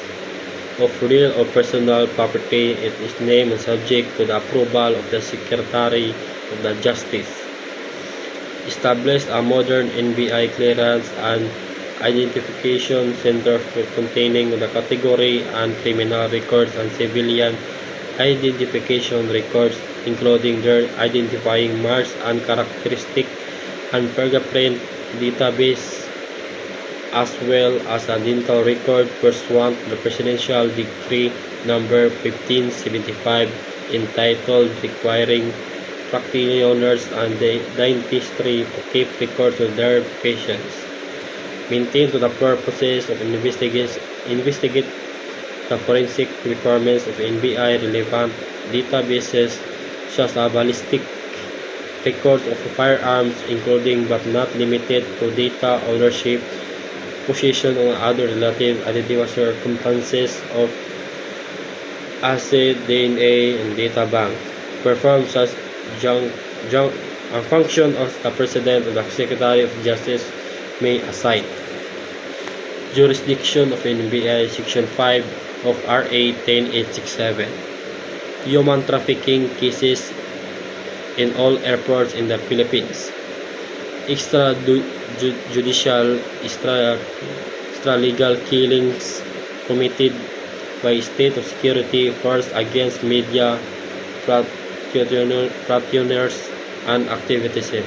of real or personal property. It is named and subject to the approval of the Secretary of the Justice. Establish a modern NBI clearance and identification center for containing the category and criminal records and civilian identification records, including their identifying marks and characteristics, and fingerprint database, as well as a dental record pursuant to the Presidential Decree Number 1575 entitled Requiring Practitioners and Dentistry to keep records of their patients. Maintain to the purposes of investigate the forensic requirements of NBI relevant databases such as ballistic records of firearms, including but not limited to data ownership, possession, or other relative identifiable circumstances of acid, DNA, and data bank. Perform such function of the President or the Secretary of Justice may assign. Jurisdiction of NBI Section 5 of RA 10867. Human trafficking cases in all airports in the Philippines. Extrajudicial extralegal killings committed by state of security force against media practitioners and activists,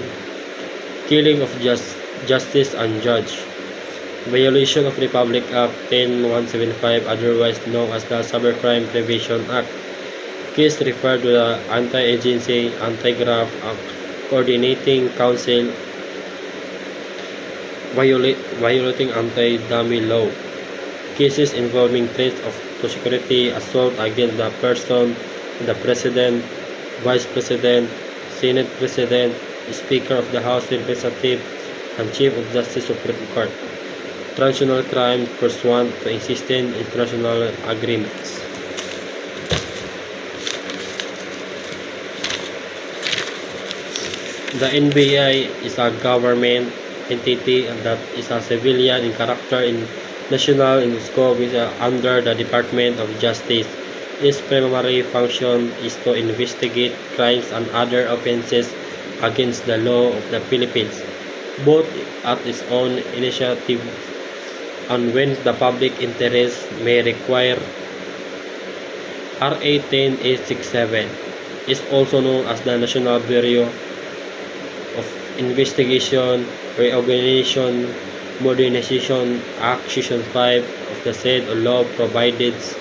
killing of justice and judge, violation of Republic Act 10175, otherwise known as the Cybercrime Prevention Act. Case referred to the Anti-Agency, Anti-Graft Coordinating Council, violating anti-dummy law. Cases involving threats to security, assault against the person, the President, Vice President, Senate President, Speaker of the House of Representatives, and Chief of Justice Supreme Court. Transnational crime pursuant to existing international agreements. The NBI is a government entity that is a civilian in character and national in scope is under the Department of Justice. Its primary function is to investigate crimes and other offenses against the law of the Philippines, both at its own initiative and when the public interest may require. RA 10867 is also known as the National Bureau of Investigation, Reorganization, Modernization Act Section 5 of the said law provides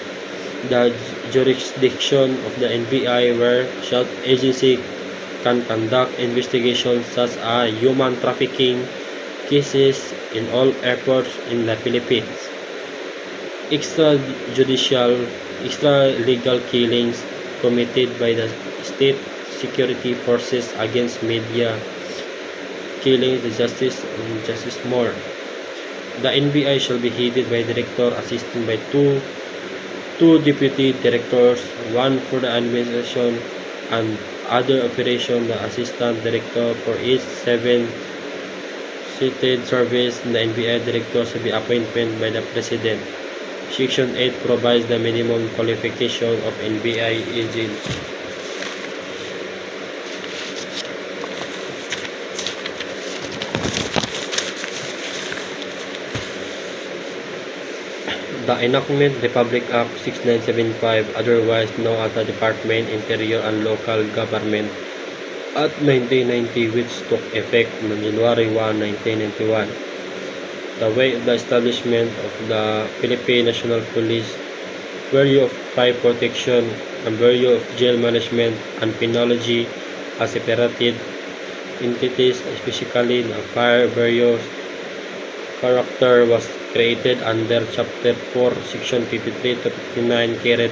the jurisdiction of the NBI where such agency can conduct investigations such as human trafficking cases in all airports in the Philippines, extralegal killings committed by the state security forces against media, killing the justice and justice more. The NBI shall be headed by a director assisted by two deputy directors, one for the administration and other operation, the assistant director for each 7 seated service. The NBI director shall be appointed by the President. Section 8 provides the minimum qualification of NBI agent. The enactment Republic Act 6975, otherwise known as the Department, Interior and Local Government Act 1990, which took effect on January 1, 1991. The way of the establishment of the Philippine National Police, Bureau of Crime Protection, and Bureau of Jail Management and Penology as separated entities, especially the Fire Bureau's character was created under Chapter 4, Section 53 to 59, carried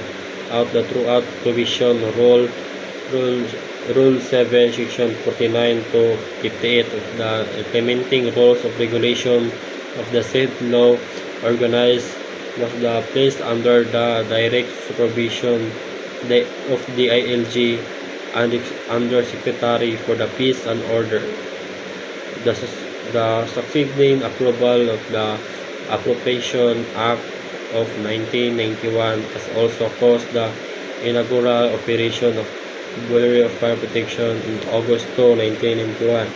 out the throughout provision Rule 7, Section 49 to 58 of the implementing rules of regulation of the said law. Organized was placed under the direct supervision of the ILG and under Secretary for the Peace and Order. The succeeding approval of the Appropriation Act of 1991 has also caused the inaugural operation of Bureau of Fire Protection in August 2, 1991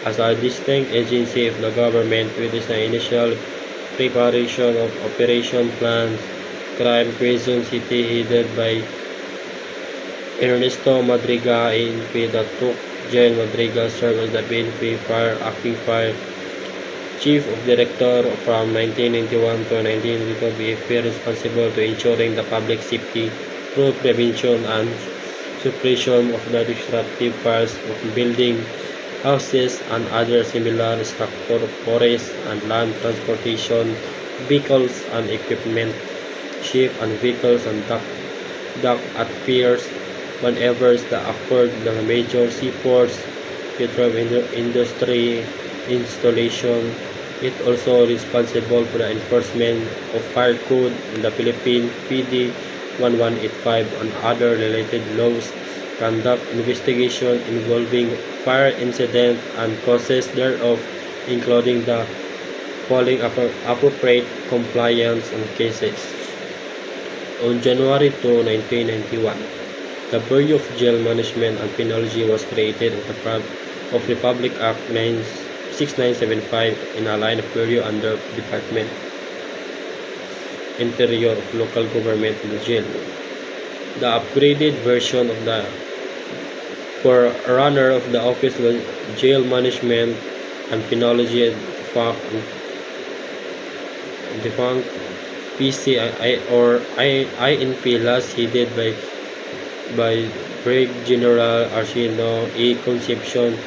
as a distinct agency of the government with the initial preparation of operation plans. Crime Quezon City headed by Ernesto Madriga ANP that took Jen Madriga served as the PNP Acting Fire Chief of Director from 1991 to 1992, BFP responsible to ensuring the public safety through prevention and suppression of the destructive fires of building, houses, and other similar structures, forests and land transportation, vehicles and equipment, ship and vehicles and dock at piers, whenever the occurred the major seaports, petroleum industry installation. It also responsible for the enforcement of Fire Code in the Philippine PD 1185 and other related laws, conduct investigation involving fire incident and causes thereof, including the following appropriate compliance and cases. On January 2, 1991, the Bureau of Jail Management and Penology was created of Republic Act 6975 in a line of bureau under department. interior of local government in the jail. The upgraded version of the forerunner of the Office of Jail Management and Penology defunct PCI or INP, last headed by Brig General Arsenio E. Concepcion.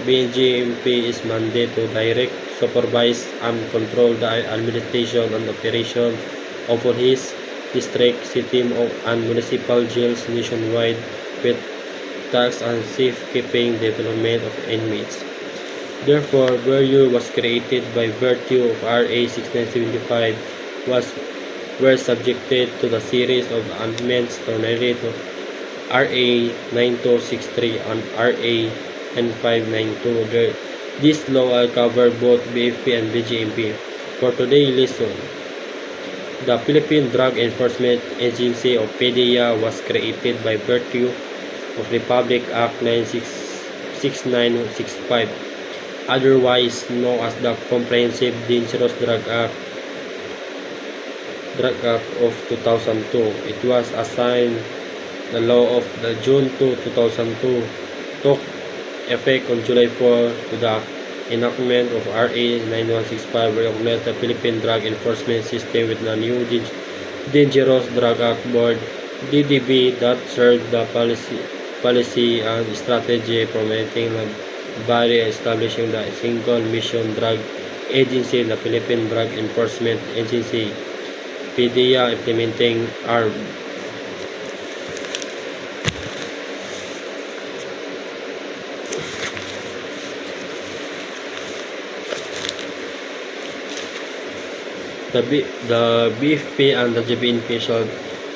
BNJMP is mandated to direct, supervise, and control the administration and operation of all his district, city, and municipal jails nationwide, with tax and safekeeping development of inmates. Therefore, Bureau was created by virtue of RA 6975, were subjected to the series of amendments related to RA 9263 and RA 9592. This law will cover both BFP and BGMP. For today's lesson, the Philippine Drug Enforcement Agency or PDEA was created by virtue of Republic Act 6965, otherwise known as the Comprehensive Dangerous Drug Act of 2002. It was assigned the law of the June 2, 2002, took effect on July 4 to the enactment of RA 9165, recognized the Philippine Drug Enforcement System with the new Dangerous Drug Act Board DDB that served the policy and strategy promoting the body, establishing the single mission drug agency, the Philippine Drug Enforcement Agency, PDEA, implementing ARB. The BFP and the JBNP shall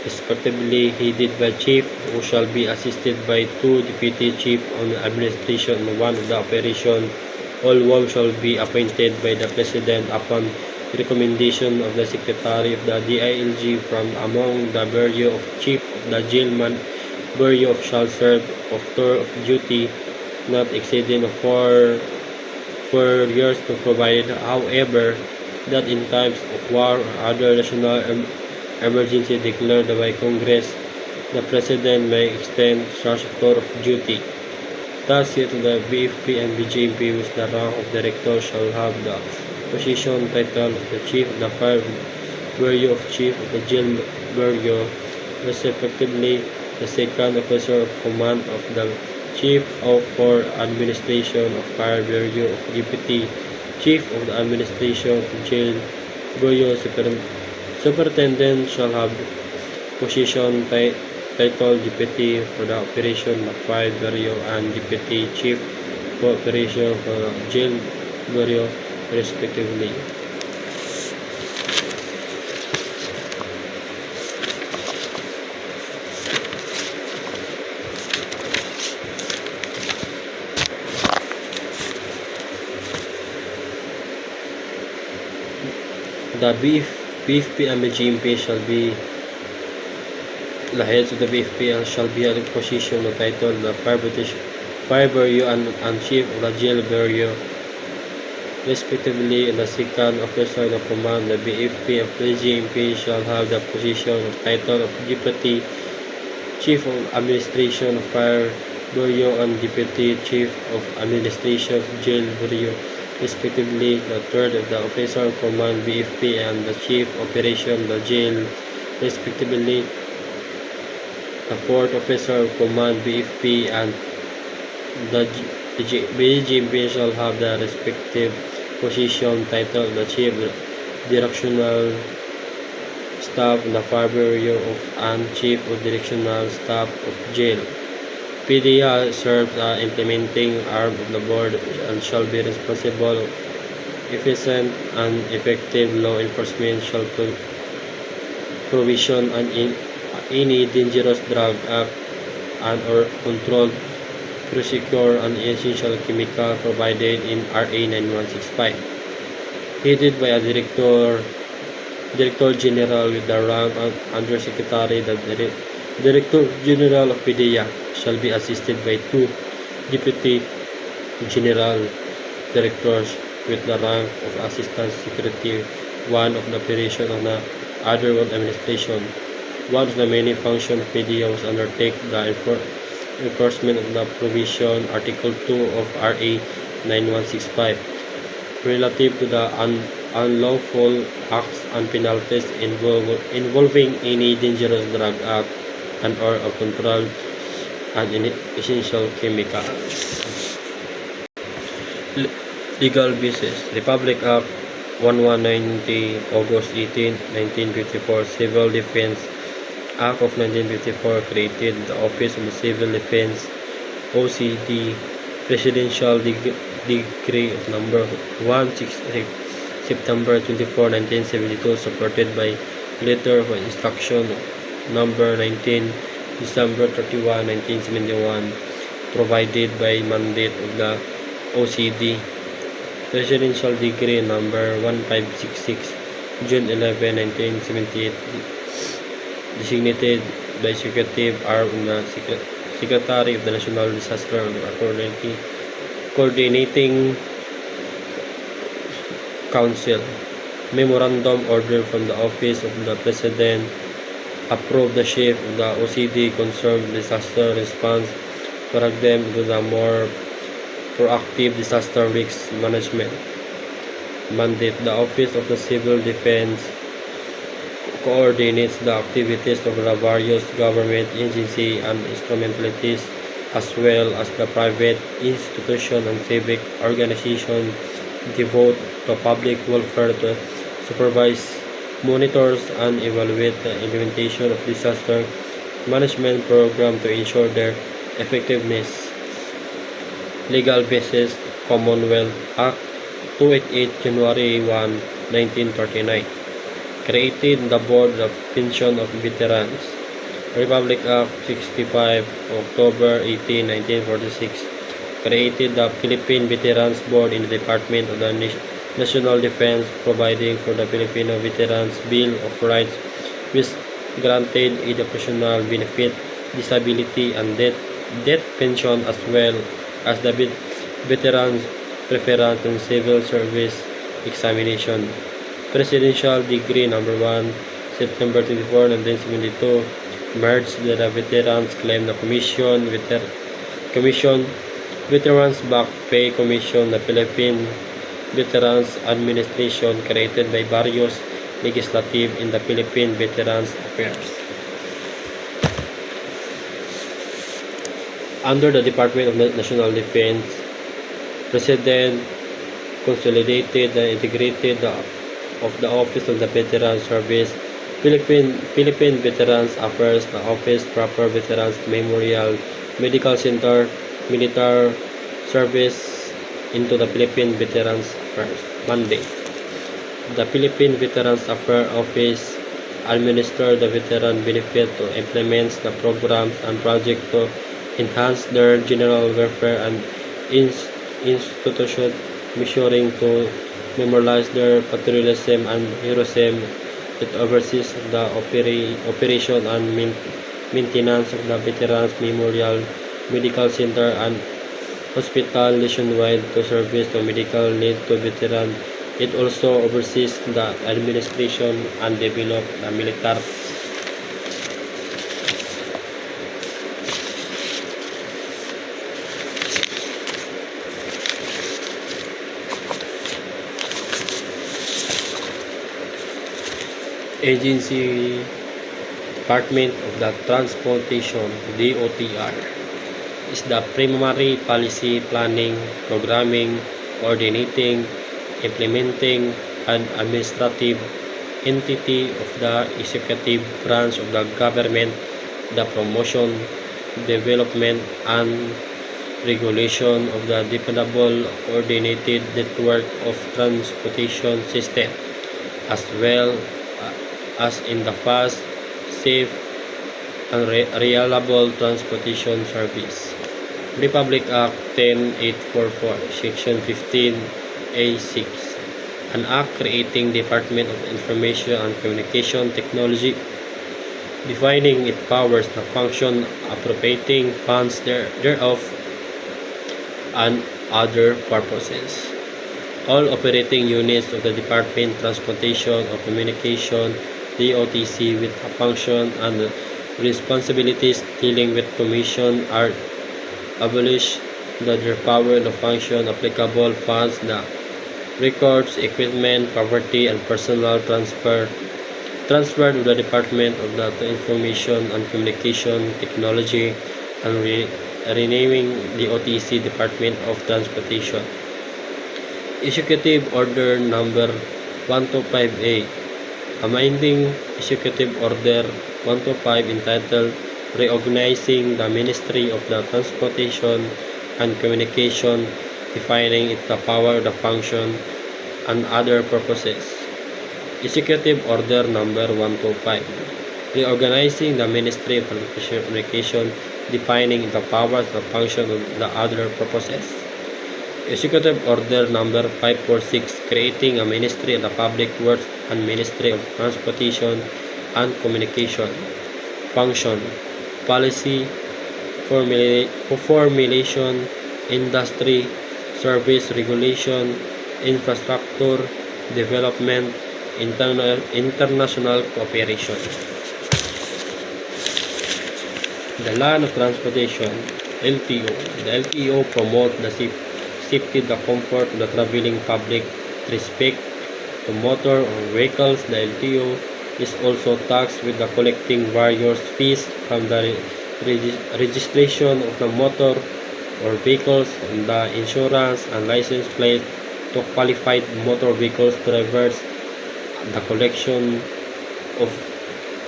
respectively headed by chief, who shall be assisted by 2 deputy chief on the administration and 1 of the operation. All 1 shall be appointed by the President upon recommendation of the Secretary of the DILG from among the Bureau of Chief of the Jailman. Bureau of shall serve of tour of duty not exceeding 4 years to provide, however, that in times of war or other national emergency declared by Congress, the President may extend such tour of duty. Thus, yet the BFP and BGMP with the rank of Director shall have the position title of the Chief of the Fire Bureau of Chief of the Jail Bureau, respectively the Second Officer of Command of the Chief of for Administration of Fire Bureau of Deputy Chief of the Administration of Jail Bureau. Superintendent shall have position title Deputy for the Operation of Fire Bureau and Deputy Chief for Operation for the Jail Bureau, respectively. The BFP and BGMP shall be the heads of the BFP and shall be a position of title the Fire Bureau and Chief of the Jail Bureau, respectively. The Second Officer of Command, the BFP and BGMP shall have the position of title of Deputy Chief of Administration of Fire Bureau and Deputy Chief of Administration of Jail Bureau, respectively. The third of the Officer of Command, BFP, and the Chief Operation, the Jail, respectively. The fourth Officer of Command, BFP, and the BGMP shall have the respective position title the Chief Directional Staff of the Fire Bureau and Chief of Directional Staff of Jail. PDEA serves as implementing arm of the board and shall be responsible. Efficient and effective law enforcement shall provision and in any dangerous drug act and or controlled procedure and essential chemical provided in RA 9165. Headed by a Director General with the rank of Undersecretary. The Director General of PDEA shall be assisted by 2 Deputy General Directors with the rank of Assistant Secretary, 1 of the operation of the other world administration. One of the many functions of media was undertake the enforcement of the provision Article 2 of RA 9165 relative to the unlawful acts and penalties involving any dangerous drug act and or a controlled and essential chemical. Legal basis. Republic Act 1190, August 18, 1954, Civil Defense Act of 1954 created the Office of the Civil Defense, OCD, Presidential Decree of number 168, September 24, 1972, supported by letter of instruction number 19, December 31, 1971, provided by mandate of the OCD. Presidential Decree number 1566, June 11, 1978, designated by Executive Arm of the Secretary of the National Disaster Coordinating Council. Memorandum order from the Office of the President approved the chief of the OCD concerned disaster response, direct them to the more proactive disaster risk management. Mandate. The Office of the Civil Defense coordinates the activities of the various government agencies and instrumentalities as well as the private institutions and civic organizations devoted to public welfare to supervise, monitors, and evaluate the implementation of disaster management programs to ensure their effectiveness. Legal basis. Commonwealth Act 288, January 1, 1939. Created the Board of Pension of Veterans. Republic Act 65, October 18, 1946. Created the Philippine Veterans Board in the Department of the National Defense, providing for the Filipino Veterans Bill of Rights, which granted educational benefit, disability, and death pension as well as the Veterans Preference and Civil Service Examination. Presidential Decree number 1, September 24, 1972, merged the Veterans Claim Commission, Veterans Back Pay Commission, the Philippine Veterans Administration, created by various legislative in the Philippine Veterans Affairs. Under the Department of National Defense, President consolidated and integrated of the Office of the Veteran Service, Philippine Veterans Affairs, the Office Proper Veterans Memorial, Medical Center, Military Service into the Philippine Veterans Affairs. Mandate. The Philippine Veterans Affairs Office administer the veteran benefit to implement the programs and projects to enhance their general welfare and institution measuring to memorialize their patriotism and heroism. It oversees the operation and maintenance of the Veterans Memorial, Medical Center, and hospital nationwide to service the medical needs to veterans. It also oversees the administration and develop the military agency. Department of the Transportation, DOTR, is the primary policy planning, programming, coordinating, implementing, and administrative entity of the executive branch of the government. The promotion, development, and regulation of the dependable coordinated network of transportation system, as well as in the fast, safe, and reliable transportation service. Republic Act 10844, Section 15A6, an act creating Department of Information and Communication Technology, defining its powers, the function, appropriating funds thereof, and other purposes. All operating units of the Department, Transportation or Communication DOTC with a function and responsibilities dealing with commission are abolished. The power the function applicable funds the records, equipment, property, and personnel transferred to the Department of Data Information and Communication Technology and renaming the OTC Department of Transportation. Executive Order Number 125A, amending Executive Order 125 entitled Reorganizing the Ministry of the Transportation and Communication, defining its power, the function, and other purposes. Executive Order Number 125, Reorganizing the Ministry of Transportation and Communication, defining the powers, the function, and the other purposes. Executive Order Number 546, creating a Ministry of the Public Works and Ministry of Transportation and Communication. Function, policy, formulation, industry, service regulation, infrastructure, development, international cooperation. The Land of Transportation, LTO. The LTO promotes the safety, the comfort of the traveling public with respect to motor or vehicles. The LTO is also tasked with the collecting various fees from the registration of the motor or vehicles and the insurance and license plate to qualified motor vehicles drivers, the collection of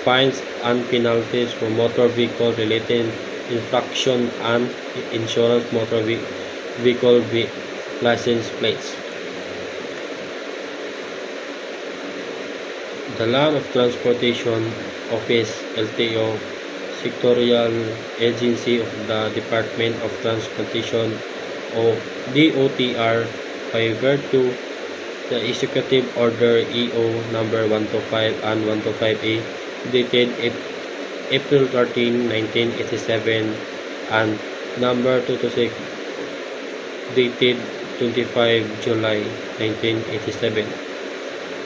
fines and penalties for motor vehicle related infraction and insurance motor vehicle license plates. The Land of Transportation Office, LTO, sectorial agency of the Department of Transportation o DOTR by virtue the Executive Order EO number 125 and 125A dated April 13, 1987 and number 226 dated 25 July 1987.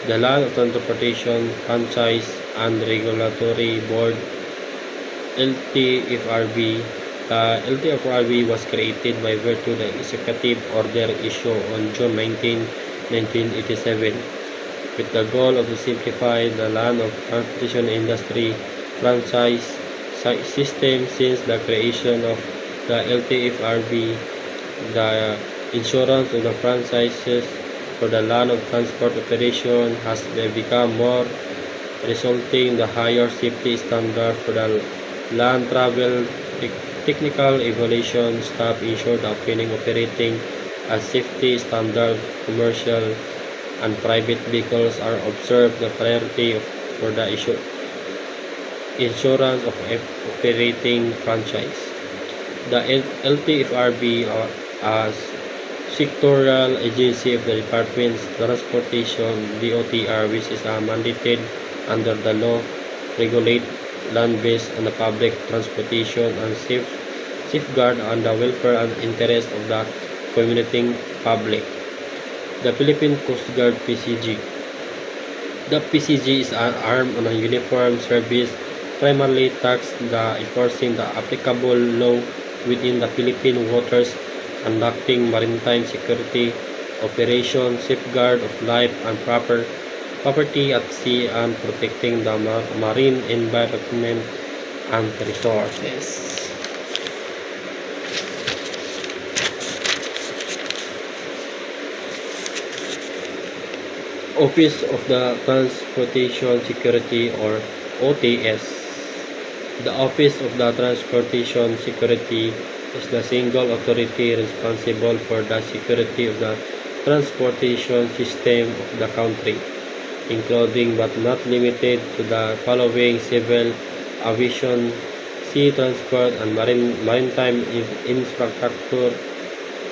The Land of Transportation Franchise and Regulatory Board, LTFRB. The LTFRB was created by virtue of the Executive Order issued on June 19, 1987, with the goal of simplify the land of transportation industry franchise system. Since the creation of the LTFRB, the insurance of the franchises for the land of transport operation has become more, resulting in the higher safety standard for the land travel. Technical evaluation staff ensure the operating as safety standard. Commercial and private vehicles are observed the priority for the insurance of operating franchise. The LTFRB as sectorial agency of the Department of Transportation DOTR, which is mandated under the law, regulate land-based and the public transportation and safeguard on the welfare and interest of the commuting public. The Philippine Coast Guard PCG. The PCG is an arm on a uniform service primarily tasked the enforcing the applicable law within the Philippine waters, conducting maritime security operations, safeguard of life and property at sea, and protecting the marine environment and resources. Office of the Transportation Security or OTS. The Office of the Transportation Security is the single authority responsible for the security of the transportation system of the country, including but not limited to the following: civil aviation, sea transport and maritime infrastructure.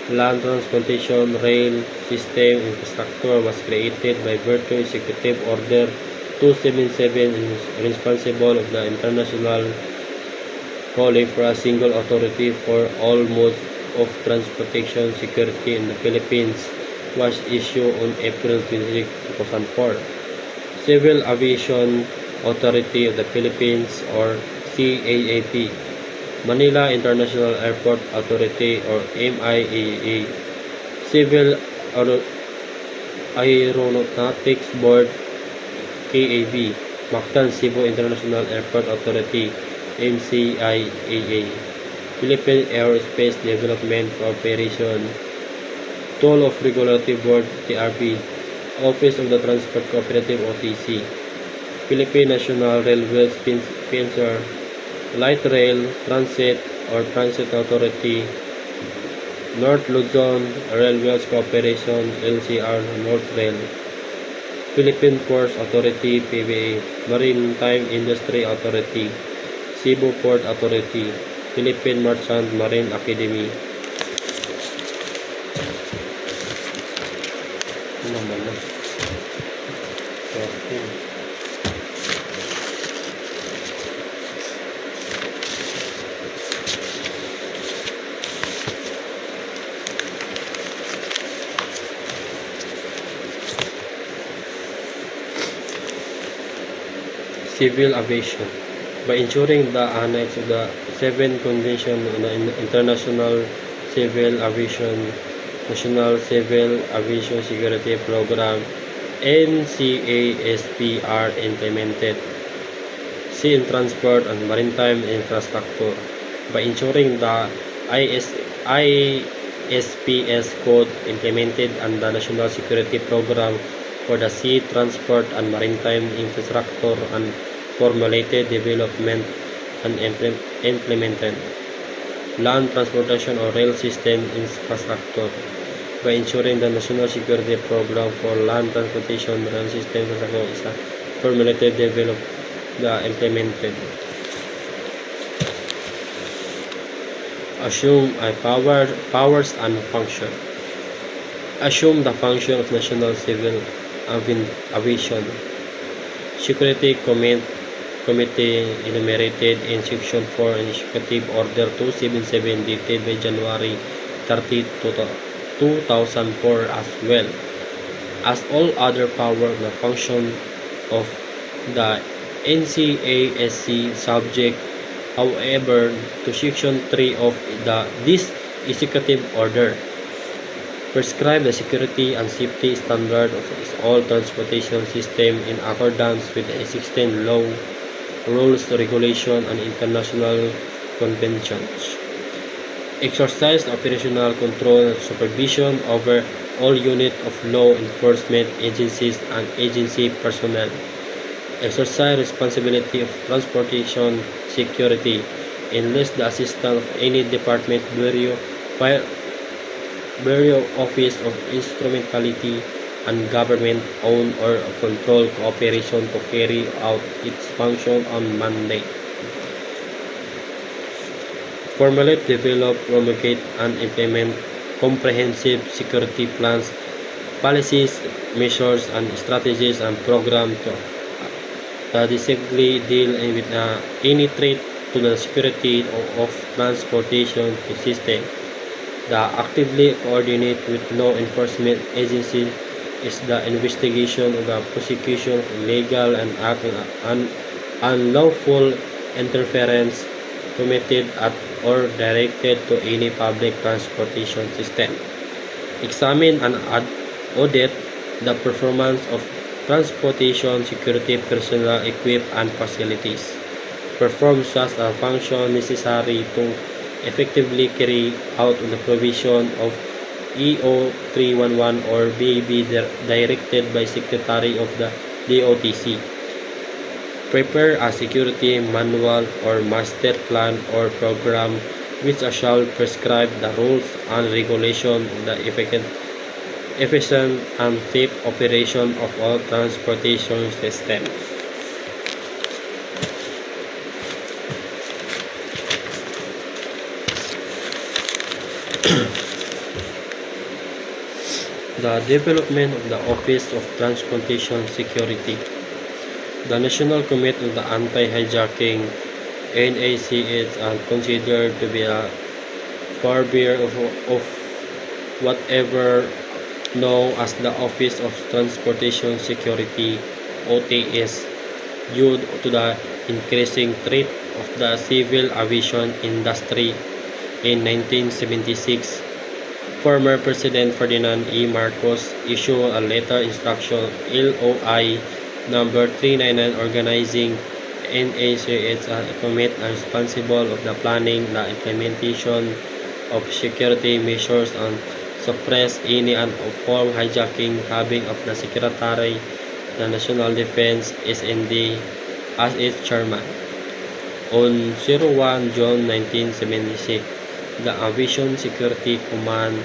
Land transportation rail system infrastructure was created by virtue of Executive Order 277 and is responsible of the international calling for a single authority for all modes of transportation security in the Philippines was issued on April 26, 2004. Civil aviation Authority of the Philippines or CAAP, Manila International Airport Authority or MIAA, Civil Aeronautics Board KAB, Mactan Cebu International Airport Authority MCIAA, Philippine Aerospace Development Corporation, Toll of Regulatory Board TRB, Office of the Transport Cooperative OTC, Philippine National Railways PNCR, Light Rail Transit or Transit Authority, North Luzon Railways Corporation LCR North Rail, Philippine Ports Authority PBA, Maritime Industry Authority, Cebu Port Authority, Philippine Merchant Marine Academy. Ano naman na? Civil Aviation. By ensuring the annex of the 7th Convention on the International Civil Aviation, National Civil Aviation Security Program, NCASP are implemented. C in Transport and Maritime Infrastructure. By ensuring the ISPS code implemented and the National Security Program for the sea transport and maritime infrastructure and formulated development and implemented land transportation or rail system infrastructure. By ensuring the National Security Program for land transportation rail system infrastructure is formulated, developed, implemented. Assume powers and function. Assume the function of National Civil Aviation Security Committee enumerated in Section 4 Executive Order 277 dated by January 30, 2004 as well as all other power and function of the NCASC subject, however, to Section 3 of this Executive Order. Prescribe the security and safety standard of all transportation system in accordance with the existing law, rules, regulation, and international conventions. Exercise operational control and supervision over all units of law enforcement agencies and agency personnel. Exercise responsibility of transportation security. Enlist the assistance of any department, bureau, office of instrumentality, and government-owned or controlled cooperation to carry out its function on mandate. Formulate, develop, promulgate, and implement comprehensive security plans, policies, measures, and strategies and programs to decisively deal with any threat to the security of transportation system. Actively coordinate with law enforcement agencies is the investigation of the prosecution of illegal and unlawful interference committed at or directed to any public transportation system. Examine and audit the performance of transportation security personnel, equipment, and facilities. Perform such a function necessary to effectively carry out the provision of EO 311 or be directed by Secretary of the DOTC. Prepare a security manual or master plan or program which shall prescribe the rules and regulation of the efficient and safe operation of all transportation systems. The development of the Office of Transportation Security. The National Committee of the Anti-Hijacking NACS are considered to be a forebear of whatever known as the Office of Transportation Security (OTS), due to the increasing threat of the civil aviation industry. In 1976, former President Ferdinand E. Marcos issued a letter instruction LOI number 399 organizing NACH a committee responsible of the planning, the implementation of security measures and suppress any and all hijacking having of the Secretary of the National Defense SND as its chairman. On 01 June 1976, the Aviation Security Command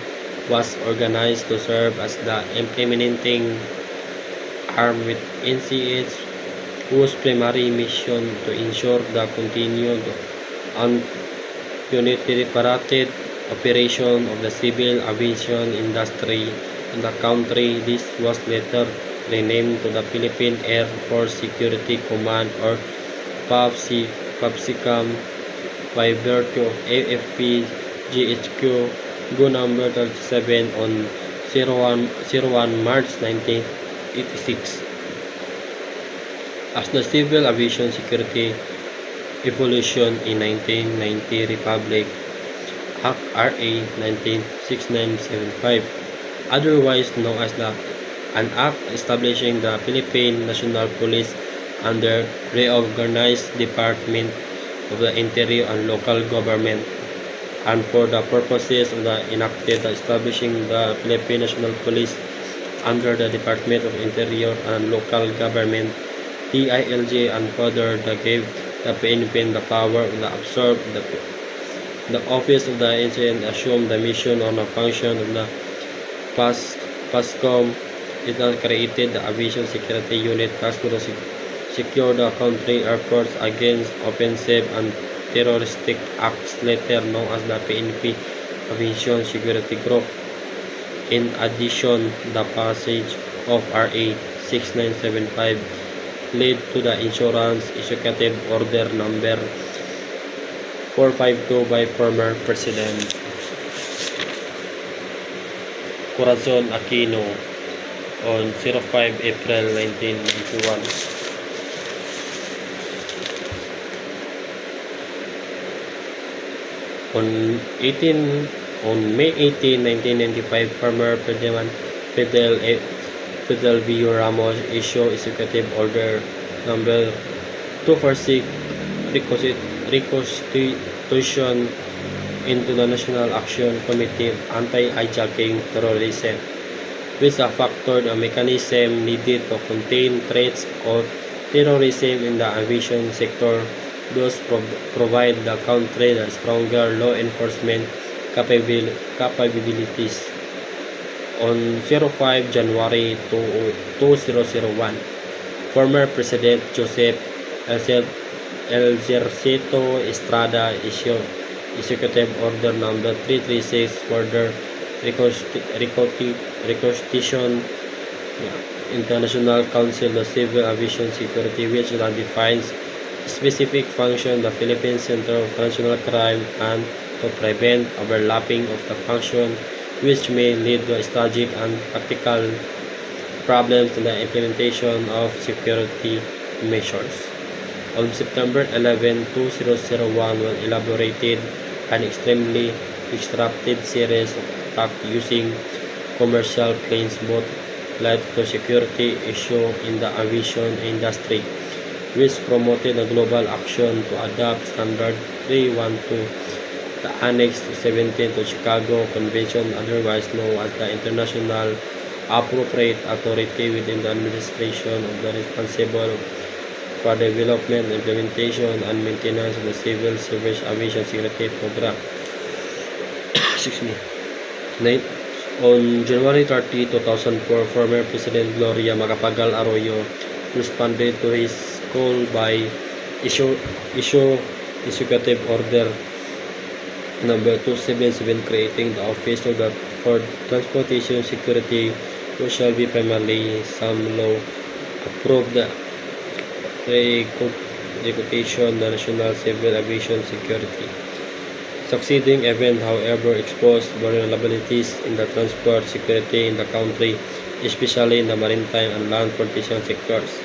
was organized to serve as the implementing arm with NCH, whose primary mission to ensure the continued uninterrupted operation of the civil aviation industry in the country. This was later renamed to the Philippine Air Force Security Command, or PAPSICOM, by virtue of AFP GHQ Go number 37 on 01 March 1986. As the Civil Aviation Security Evolution in 1990 Republic Act RA 196975, otherwise known as an act establishing the Philippine National Police under reorganized Department of the Interior and Local Government, and for the purposes of the enacted establishing the Philippine National Police under the Department of Interior and Local Government, DILG, and further gave the PNP the power to absorb the office of the NCA and assume the mission or the function of the PASCOM. It has created the Aviation Security Unit tasked to secure the country airports against offensive and terroristic acts, later known as the PNP Aviation Security Group. In addition, the passage of RA 6975 led to the Insurance Executive Order number 452 by former President Corazon Aquino on 05 April 1991. On May 18, 1995, former President Fidel V. Ramos issued Executive Order number 246 reconstitution into the National Action Committee of Anti-Hijacking Terrorism, which factored a mechanism needed to contain threats of terrorism in the aviation sector, thus provide the country the stronger law enforcement capabilities. On 05 January 2001, former President Joseph Ejercito Estrada issued Executive Order number 336 for the reconstitution International Council of Civil Aviation Security, which defines specific function the Philippine Center of Transnational Crime and to prevent overlapping of the function, which may lead to strategic and practical problems in the implementation of security measures. On September 11, 2001, when elaborated an extremely disruptive series of attacks using commercial planes, both led to security issue in the aviation industry, which promoted a global action to adopt Standard 312, the Annex 17 to Chicago Convention, otherwise known as the International Appropriate Authority within the administration of the responsible for the development, implementation, and maintenance of the Civil Service Aviation Security Program. On January 30, 2004, former President Gloria Macapagal Arroyo responded to his call by issue Executive Order number 277 creating the Office of the for Transportation Security, which shall be primarily some law approved the execution the National Civil Aviation Security. Succeeding event, however, exposed vulnerabilities in the transport security in the country, especially in the maritime and land protection sectors.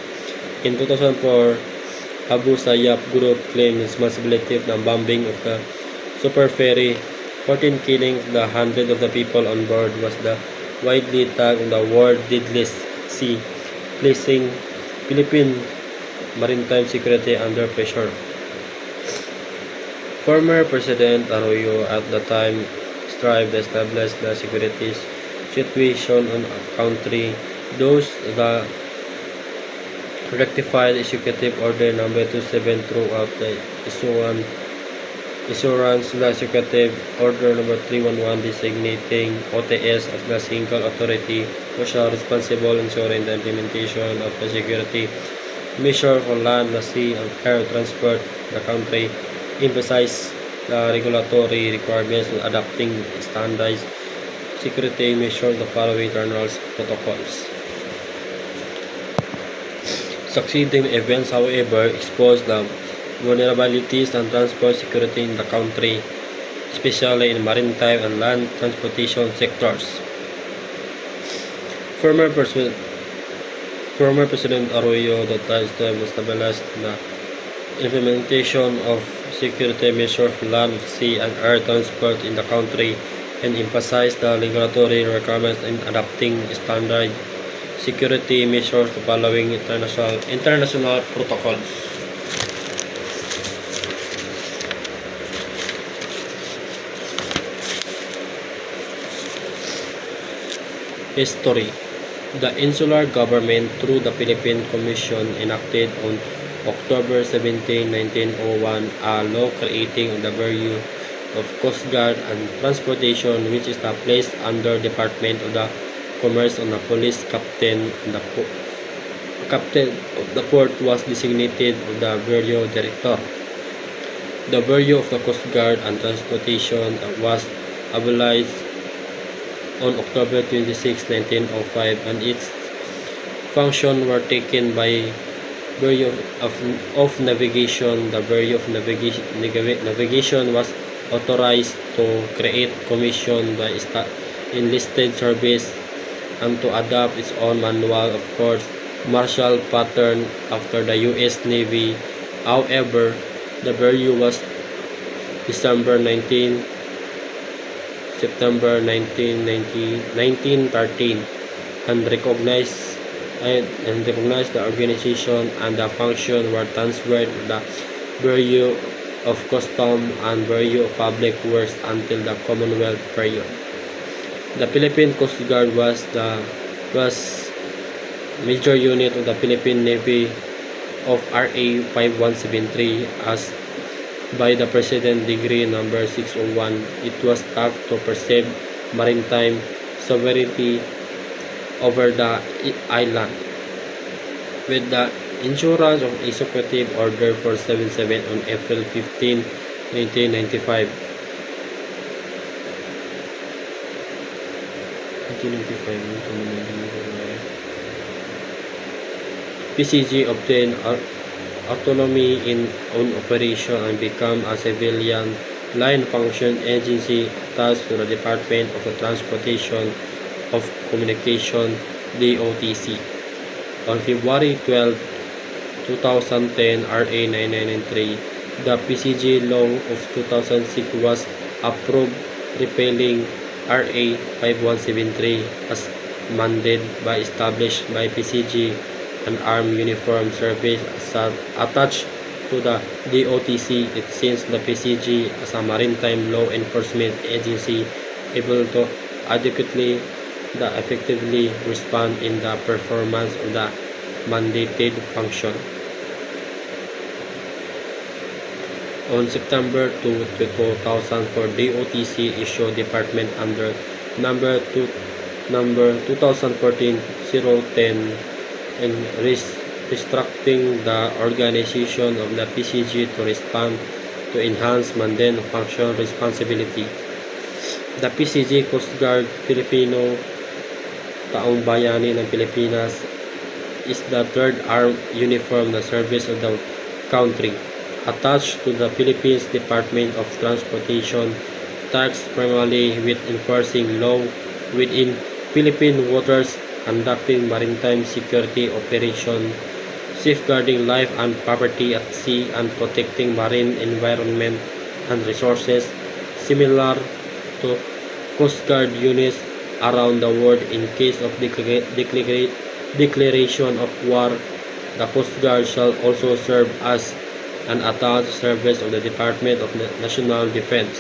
In 2004, Abu Sayyaf Group claimed responsibility of the bombing of the super ferry. 14 killings, the hundreds of the people on board was the widely tagged on the world deadliest at sea, placing Philippine maritime security under pressure. Former President Arroyo at the time strived to establish the security situation on a country. Those the rectified Executive Order No. 27 throughout the issuance the Executive Order No. 311 designating OTS as the single authority which are responsible ensuring the implementation of the security measure for land, sea, and air transport. The country emphasized the regulatory requirements of adopting standardized security measures the following internal protocols. Succeeding events, however, exposed the vulnerabilities and transport security in the country, especially in maritime and land transportation sectors. Former President Arroyo that established the implementation of security measures for land, sea, and air transport in the country and emphasized the regulatory requirements in adopting standard security measures following international protocols. History. The insular government through the Philippine Commission enacted on October 17, 1901 a law creating the Bureau of Coast Guard and Transportation which is placed under Department of the Commerce on the police captain and the captain of the port was designated the Bureau Director. The Bureau of the Coast Guard and Transportation was abolished on October 26, 1905 and its functions were taken by Bureau of Navigation. The Bureau of Navigation was authorized to create commission by enlisted service and to adopt its own manual of course martial pattern after the U.S. Navy. However, the Bureau was September 19, 1913 and recognized the organization and the function were transferred to the Bureau of Customs and Bureau of Public Works until the Commonwealth period. The Philippine Coast Guard was major unit of the Philippine Navy of RA 5173 as by the President Decree number 601. It was tasked to preserve maritime sovereignty over the island with the issuance of Executive Order 477 on April 15, 1995. PCG obtained autonomy on operation and became a civilian line function agency attached to the Department of Transportation of Communication DOTC. On February 12, 2010, RA 9993, the PCG law of 2006 was approved repealing RA 5173 as mandated by established by PCG an armed uniform service attached to the DOTC. It seems the PCG as a maritime law enforcement agency able to adequately effectively respond in the performance of the mandated function. On September 2, 2004, DOTC issued Department under number 2014-010 and restructuring the organization of the PCG to respond to enhance mundane function responsibility. The PCG Coast Guard Filipino Taong Bayani ng Pilipinas is the third armed uniform na service of the country. Attached to the Philippines Department of Transportation, tasked primarily with enforcing law within Philippine waters, conducting maritime security operations, safeguarding life and property at sea and protecting marine environment and resources, similar to Coast Guard units around the world. In case of declaration of war, the Coast Guard shall also serve as an attached service of the Department of National Defense.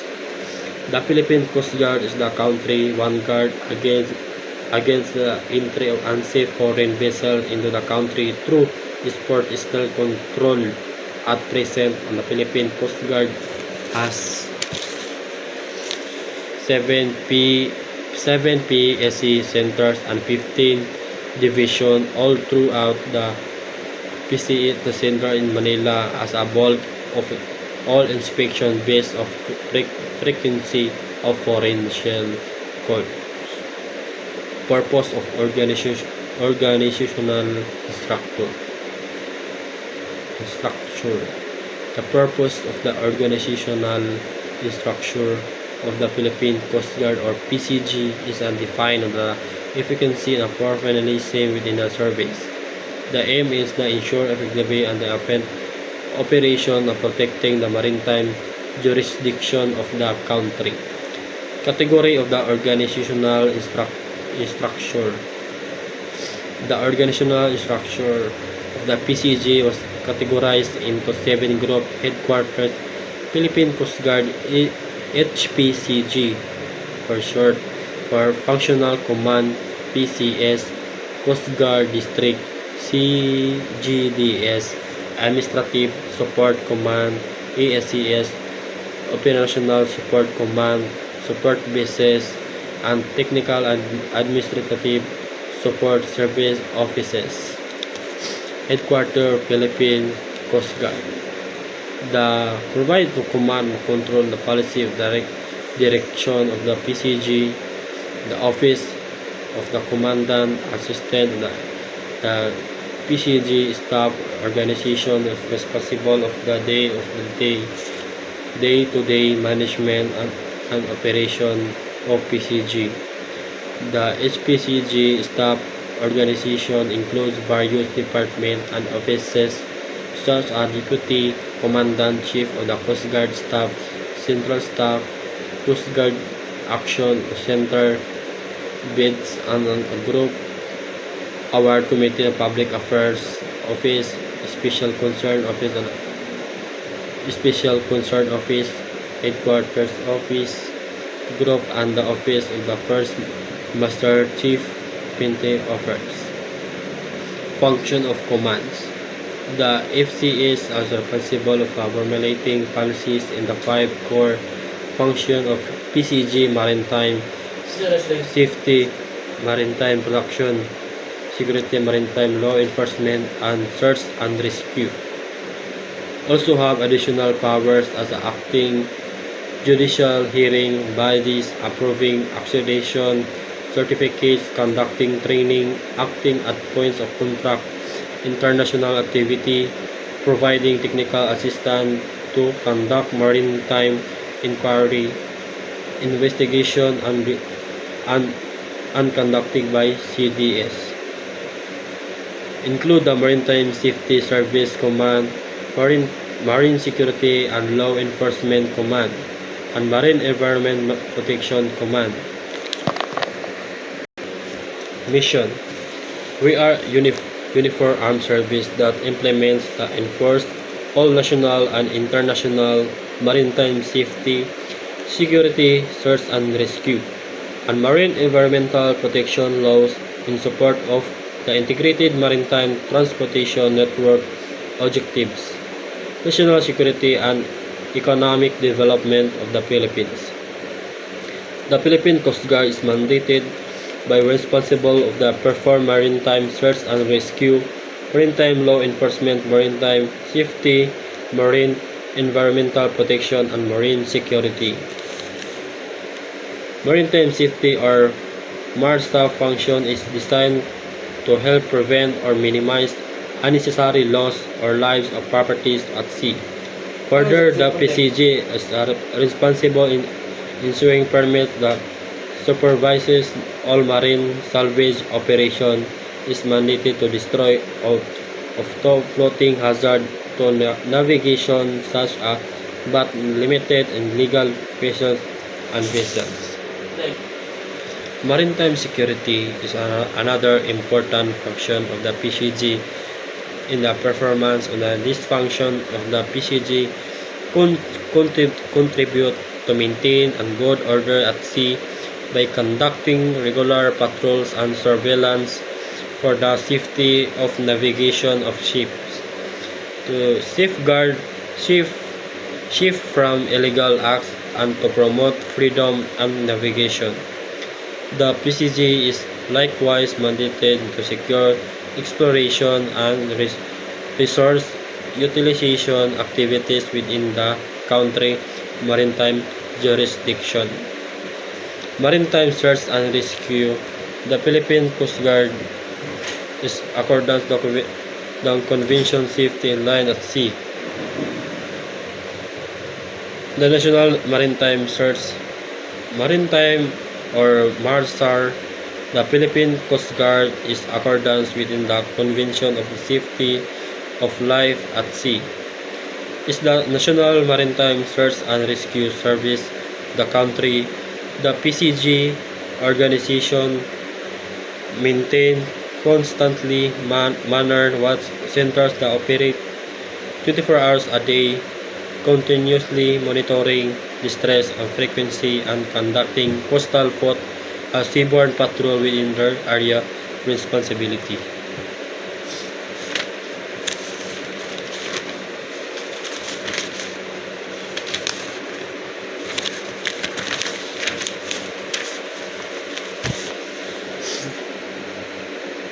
The Philippine Coast Guard is the country vanguard against the entry of unsafe foreign vessels into the country through sport still control. At present, the Philippine Coast Guard has 7 PSC centers and 15 divisions all throughout the PCE. The center in Manila as a bulk of all inspection based of frequency of foreign shell calls. Purpose of organizational structure. The purpose of the organizational structure of the Philippine Coast Guard or PCG is undefined on the efficacy and professionalism within the service. The aim is to ensure effectively and the operation of protecting the maritime jurisdiction of the country. Category of the organizational structure. The organizational structure of the PCG was categorized into 7 group headquarters. Philippine Coast Guard HPCG for short, for Functional Command PCS, Coast Guard District CGDS, Administrative Support Command ASCS, Operational Support Command, Support Bases, and Technical and Administrative Support Service Offices. Headquarter Philippine Coast Guard. The provide to command and control the policy of direction of the PCG, the office of the commandant, assistant, the PCG staff organization is responsible of the day-to-day management and operation of PCG. The HPCG staff organization includes various departments and offices such as Deputy Commandant Chief of the Coast Guard Staff, Central Staff, Coast Guard Action Center, BIDS, and a group Award Committee of Public Affairs Office, Special Concern Office, and Special Concern Office, Headquarters Office, Group, and the Office of the First Master Chief Pinte Offers. Function of Commands. The FCS is responsible for formulating policies in the 5 core functions of PCG: maritime safety, maritime production, security, maritime law enforcement, and search and rescue. Also have additional powers as acting judicial hearing bodies, approving accreditation certificates, conducting training, acting at points of contract, international activity, providing technical assistance to conduct maritime inquiry, investigation, and conducted by CDS. Include the Maritime Safety Service Command, Marine Security and Law Enforcement Command, and Marine Environment Protection Command. Mission. We are uniform armed service that implements the enforce all national and international maritime safety, security, search and rescue, and marine environmental protection laws in support of the integrated maritime transportation network objectives, national security and economic development of the Philippines. The Philippine Coast Guard is mandated by responsible of the perform maritime search and rescue, maritime law enforcement, maritime safety, marine environmental protection, and marine security. Maritime safety or MARSTA function is designed to help prevent or minimize unnecessary loss or lives of properties at sea. Further, the PCG is responsible in issuing permits that supervises all marine salvage operation, is mandated to destroy of floating hazard to navigation such as but limited and legal vessels and vessels. Maritime security is another important function of the PCG. In the performance of this function of the PCG contribute to maintain and good order at sea by conducting regular patrols and surveillance for the safety of navigation of ships, to safeguard ship from illegal acts and to promote freedom and navigation. The PCG is likewise mandated to secure exploration and resource utilization activities within the country maritime jurisdiction. Maritime search and rescue. The Philippine Coast Guard is accordance to the Convention Safety Line at Sea. The National Maritime Search. Maritime or MARSAR. The Philippine Coast Guard is accordance within the Convention of the Safety of Life at Sea. Is the National Maritime Search and Rescue Service of the country. The PCG organization maintain constantly manner what centers that operate 24 hours a day, continuously monitoring distress and frequency and conducting coastal patrol a seaborne patrol within their area responsibility.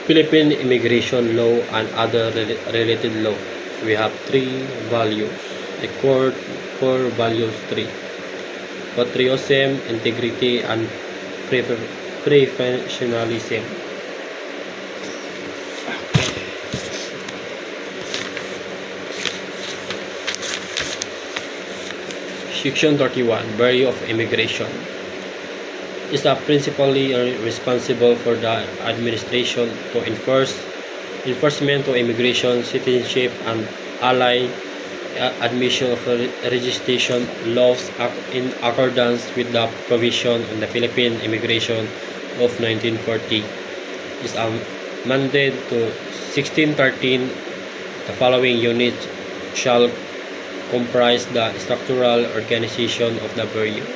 Philippine immigration law and other related law. We have three values. The core values three: patriotism, integrity, and professionalism. Section 31, Bureau of Immigration, is principally responsible for the administration to enforcement of immigration, citizenship, and allied admission of registration laws in accordance with the provision of the Philippine Immigration of 1940. Is amended to 1613. The following units shall comprise the structural organization of the Bureau.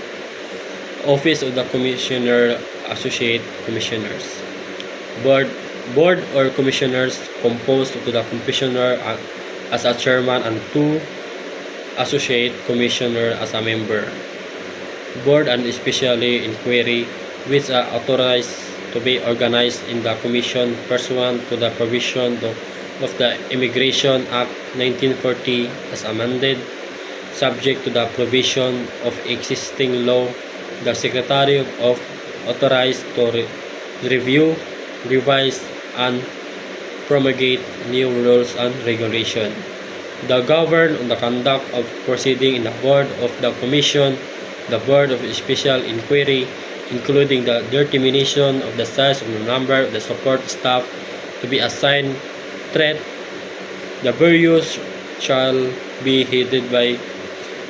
Office of the Commissioner, Associate Commissioners. Board or Commissioners composed of the Commissioner as a chairman and 2 Associate Commissioner as a member. Board and especially inquiry which are authorized to be organized in the Commission pursuant to the provision of the Immigration Act 1940 as amended, subject to the provision of existing law. The Secretary of authorized to review, revise, and promulgate new rules and regulations. The govern on the conduct of proceeding in the board of the commission, the board of special inquiry, including the determination of the size of the number of the support staff to be assigned threat. The bureau shall be headed by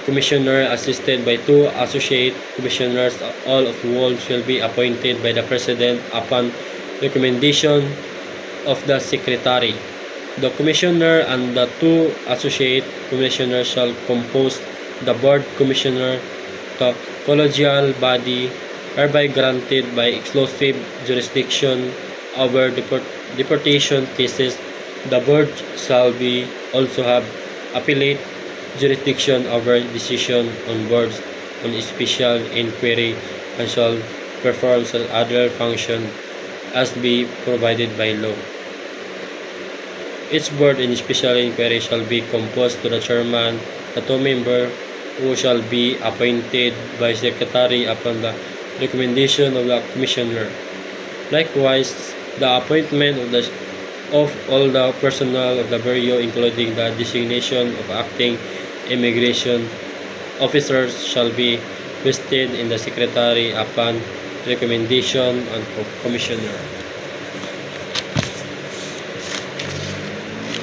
Commissioner assisted by 2 associate commissioners, all of whom shall be appointed by the President upon recommendation of the Secretary. The Commissioner and the 2 associate commissioners shall compose the Board Commissioner, the collegial body hereby granted by exclusive jurisdiction over deportation cases. The Board shall be also have appellate jurisdiction over decision on boards on special inquiry and shall perform such other function as be provided by law. Each board in special inquiry shall be composed to the chairman, the 2 members who shall be appointed by secretary upon the recommendation of the commissioner. Likewise, the appointment of all the personnel of the bureau, including the designation of acting immigration officers, shall be vested in the secretary upon recommendation of commissioner.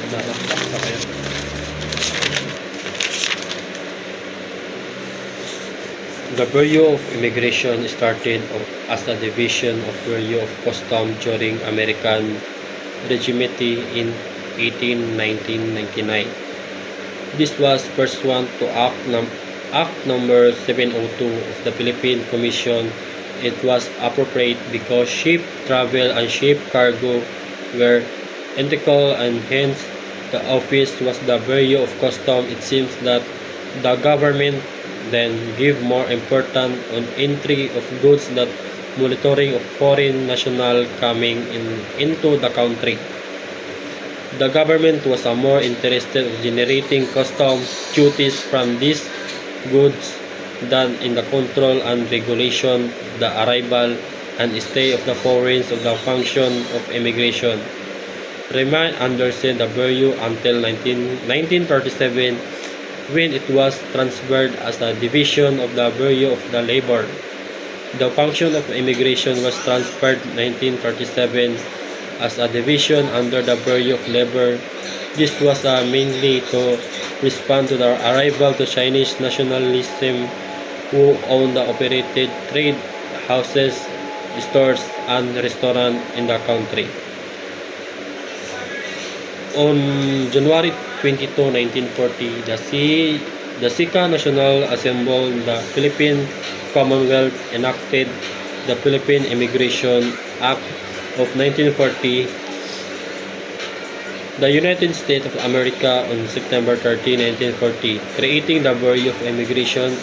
Basta kayo. The Bureau of Immigration started as a division of Bureau of Customs during American Regime in 1999. This was pursuant to Act number 702 of the Philippine Commission. It was appropriate because ship travel and ship cargo were identical, and hence the office was the Bureau of Customs. It seems that the government then give more importance on entry of goods than monitoring of foreign national coming into the country. The government was more interested in generating customs duties from these goods than in the control and regulation of the arrival and stay of the foreigners of the function of immigration. Remained under the Bureau until 1937, when it was transferred as a division of the Bureau of the Labor. The function of immigration was transferred 1937 as a division under the Bureau of Labor. This was mainly to respond to the arrival of Chinese nationalism who owned the operated trade houses, stores, and restaurants in the country. On January 22, 1940, the SICA National Assembly, the Philippine Commonwealth, enacted the Philippine Immigration Act of 1940. The United States of America on September 13, 1940, creating the Bureau of Immigration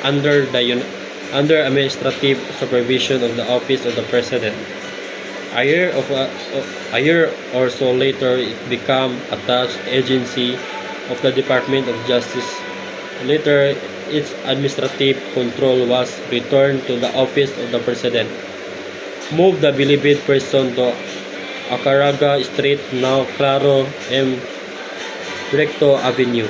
under administrative supervision of the Office of the President. A year or so later, it became a attached agency of the Department of Justice. Later, its administrative control was returned to the Office of the President. Moved the beloved person to Acaraga Street, now Claro M. Recto Avenue.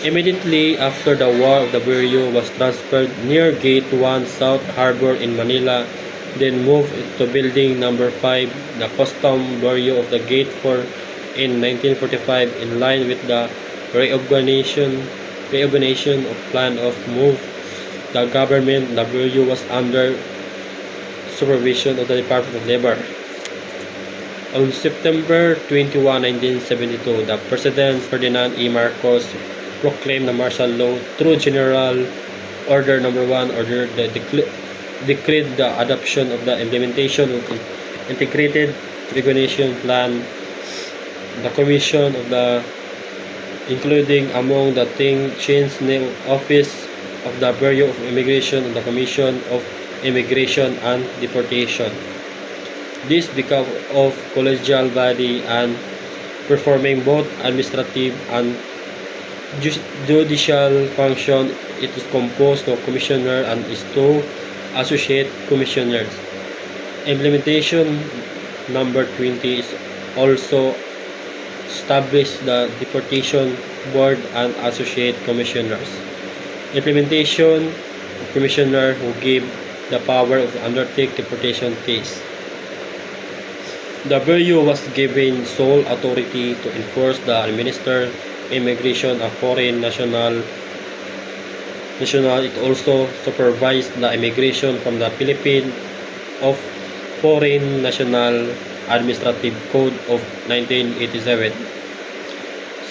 Immediately after the war, the Bureau was transferred near Gate 1 South Harbor in Manila, then moved to building number 5, the Customs Bureau of the Gate 4 in 1945, in line with the reorganization of plan of move the government. The Bureau was under supervision of the Department of Labor. On September 21, 1972, the President Ferdinand E. Marcos proclaimed the martial law through General Order Number 1, ordered the decreed the adoption of the implementation of the integrated regulation plan. The commission of the including among the thing changed name office of the Bureau of Immigration and the Commission of Immigration and Deportation. This because of collegial body and performing both administrative and judicial function. It is composed of commissioner and is two associate commissioners. Implementation number 20 is also established the deportation board and associate commissioners. Implementation commissioner who give the power of undertake deportation case. The Bureau was given sole authority to enforce the administer immigration of foreign national. It also supervised the immigration from the Philippines of Foreign National Administrative Code of 1987.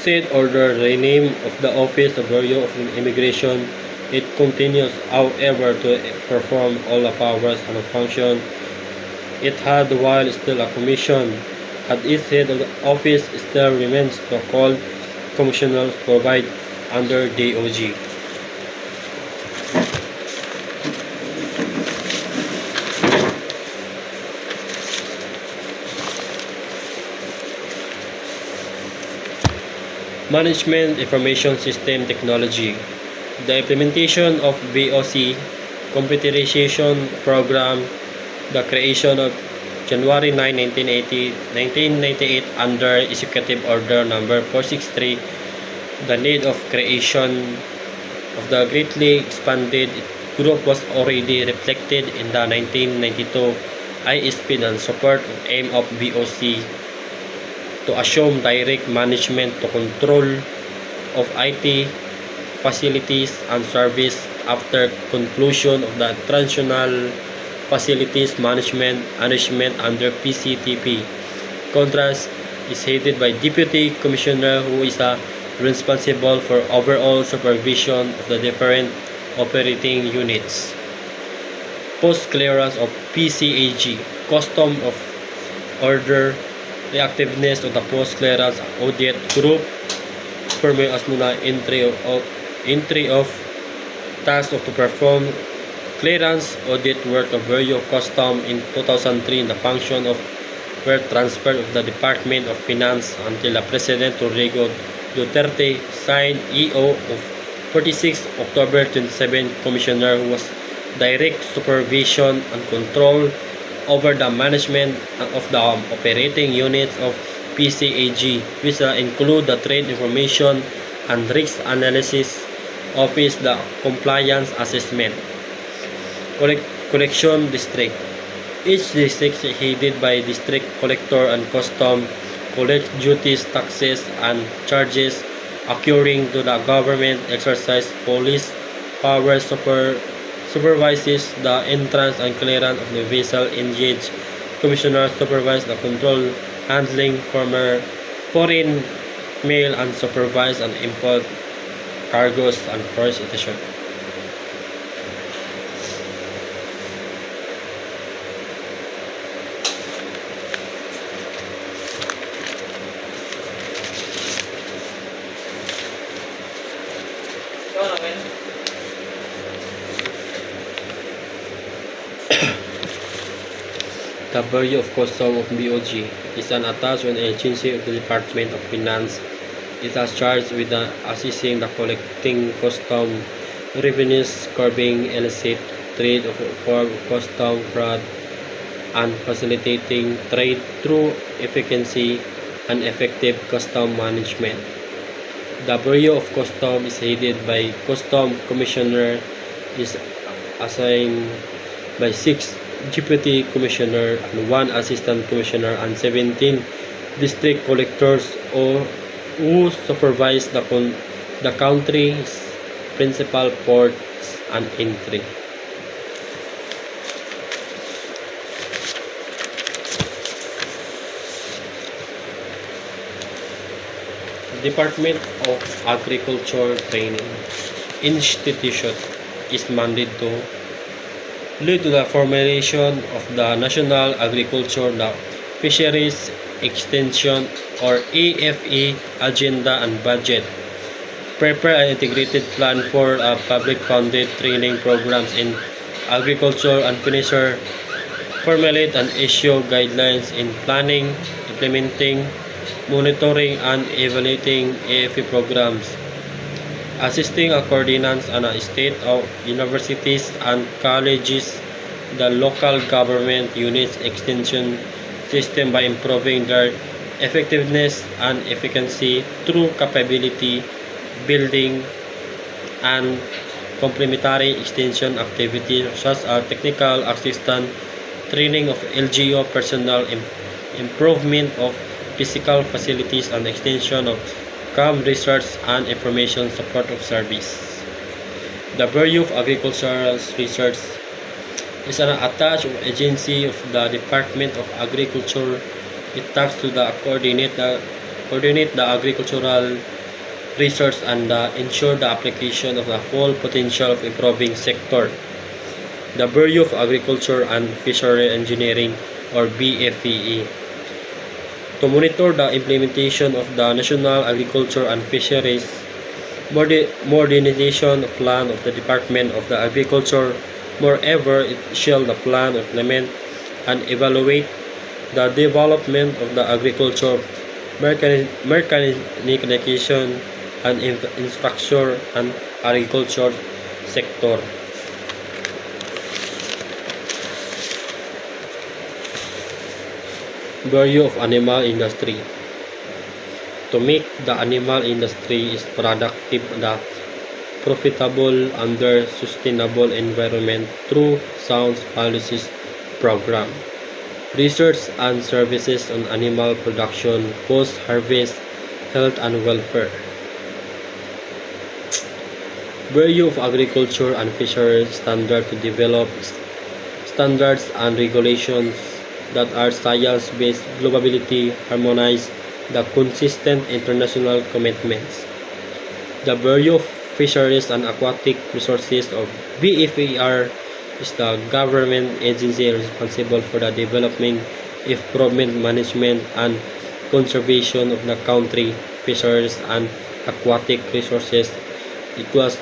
Said order the name of the Office of Bureau of Immigration. It continues, however, to perform all the powers and functions it had while still a commission. At its head of the office still remains to call commissioners provide under DOG. Management Information System Technology. The implementation of BOC computerization program, the creation of January 9, 1998 under Executive Order Number 463, the need of creation of the greatly expanded group was already reflected in the 1992 ISP and support aim of BOC. to assume direct management to control of IT facilities and service after conclusion of the transitional facilities management arrangement under PCTP. Contrast is headed by Deputy Commissioner who is responsible for overall supervision of the different operating units. Post-clearance of PCAG, custom of order, reactiveness of the post-clearance audit group, permit as muna entry of task of to perform clearance audit work of Bureau of Custom in 2003 in the function of were transferred of the Department of Finance until the President Rodrigo Duterte signed EO of 46 October 27 Commissioner who was direct supervision and control over the management of the operating units of PCAG, which include the Trade Information and Risk Analysis Office, the Compliance Assessment, Collection District. Each district is headed by District Collector and Custom, collect duties, taxes, and charges occurring to the government, exercise police powers, supervises the entrance and clearance of the vessel engaged. Commissioner supervise the control, handling foreign mail, and supervise and import cargoes and first edition. The Bureau of Custom of BOG is an attached agency of the Department of Finance. It is charged with assisting the collecting custom revenues, curbing illicit trade of custom fraud, and facilitating trade through efficiency and effective custom management. The Bureau of Custom is headed by Custom Commissioner, is assigned by 6 Deputy Commissioner and 1 Assistant Commissioner and 17 District Collectors who supervise the country's principal ports and entry. Department of Agriculture Training Institution is mandated to lead to the formulation of the National Agriculture, the Fisheries Extension or AFE agenda and budget, prepare an integrated plan for public-funded training programs in agriculture and finisher, formulate and issue guidelines in planning, implementing, monitoring, and evaluating AFE programs, assisting a coordinates and a state of universities and colleges, the local government units extension system by improving their effectiveness and efficiency through capability building and complementary extension activities such as technical assistance, training of LGU personnel, improvement of physical facilities, and extension of CAM research and information support of service. The Bureau of Agricultural Research is an attached agency of the Department of Agriculture. It tasks to coordinate the agricultural research and ensure the application of the full potential of improving sector. The Bureau of Agriculture and Fishery Engineering or BFEE to monitor the implementation of the National Agriculture and Fisheries modernization plan of the Department of the Agriculture. Moreover, it shall the plan implement and evaluate the development of the agriculture, mechanization, and infrastructure and agriculture sector. Bureau of Animal Industry to make the animal industry is productive and profitable under sustainable environment through sound policies program, research and services on animal production, post-harvest, health and welfare. Bureau of Agriculture and Fisheries standard to develop standards and regulations that are science-based, globally harmonized, the consistent international commitments. The Bureau of Fisheries and Aquatic Resources, or BFAR, is the government agency responsible for the development, improvement, management, and conservation of the country fisheries and aquatic resources. It was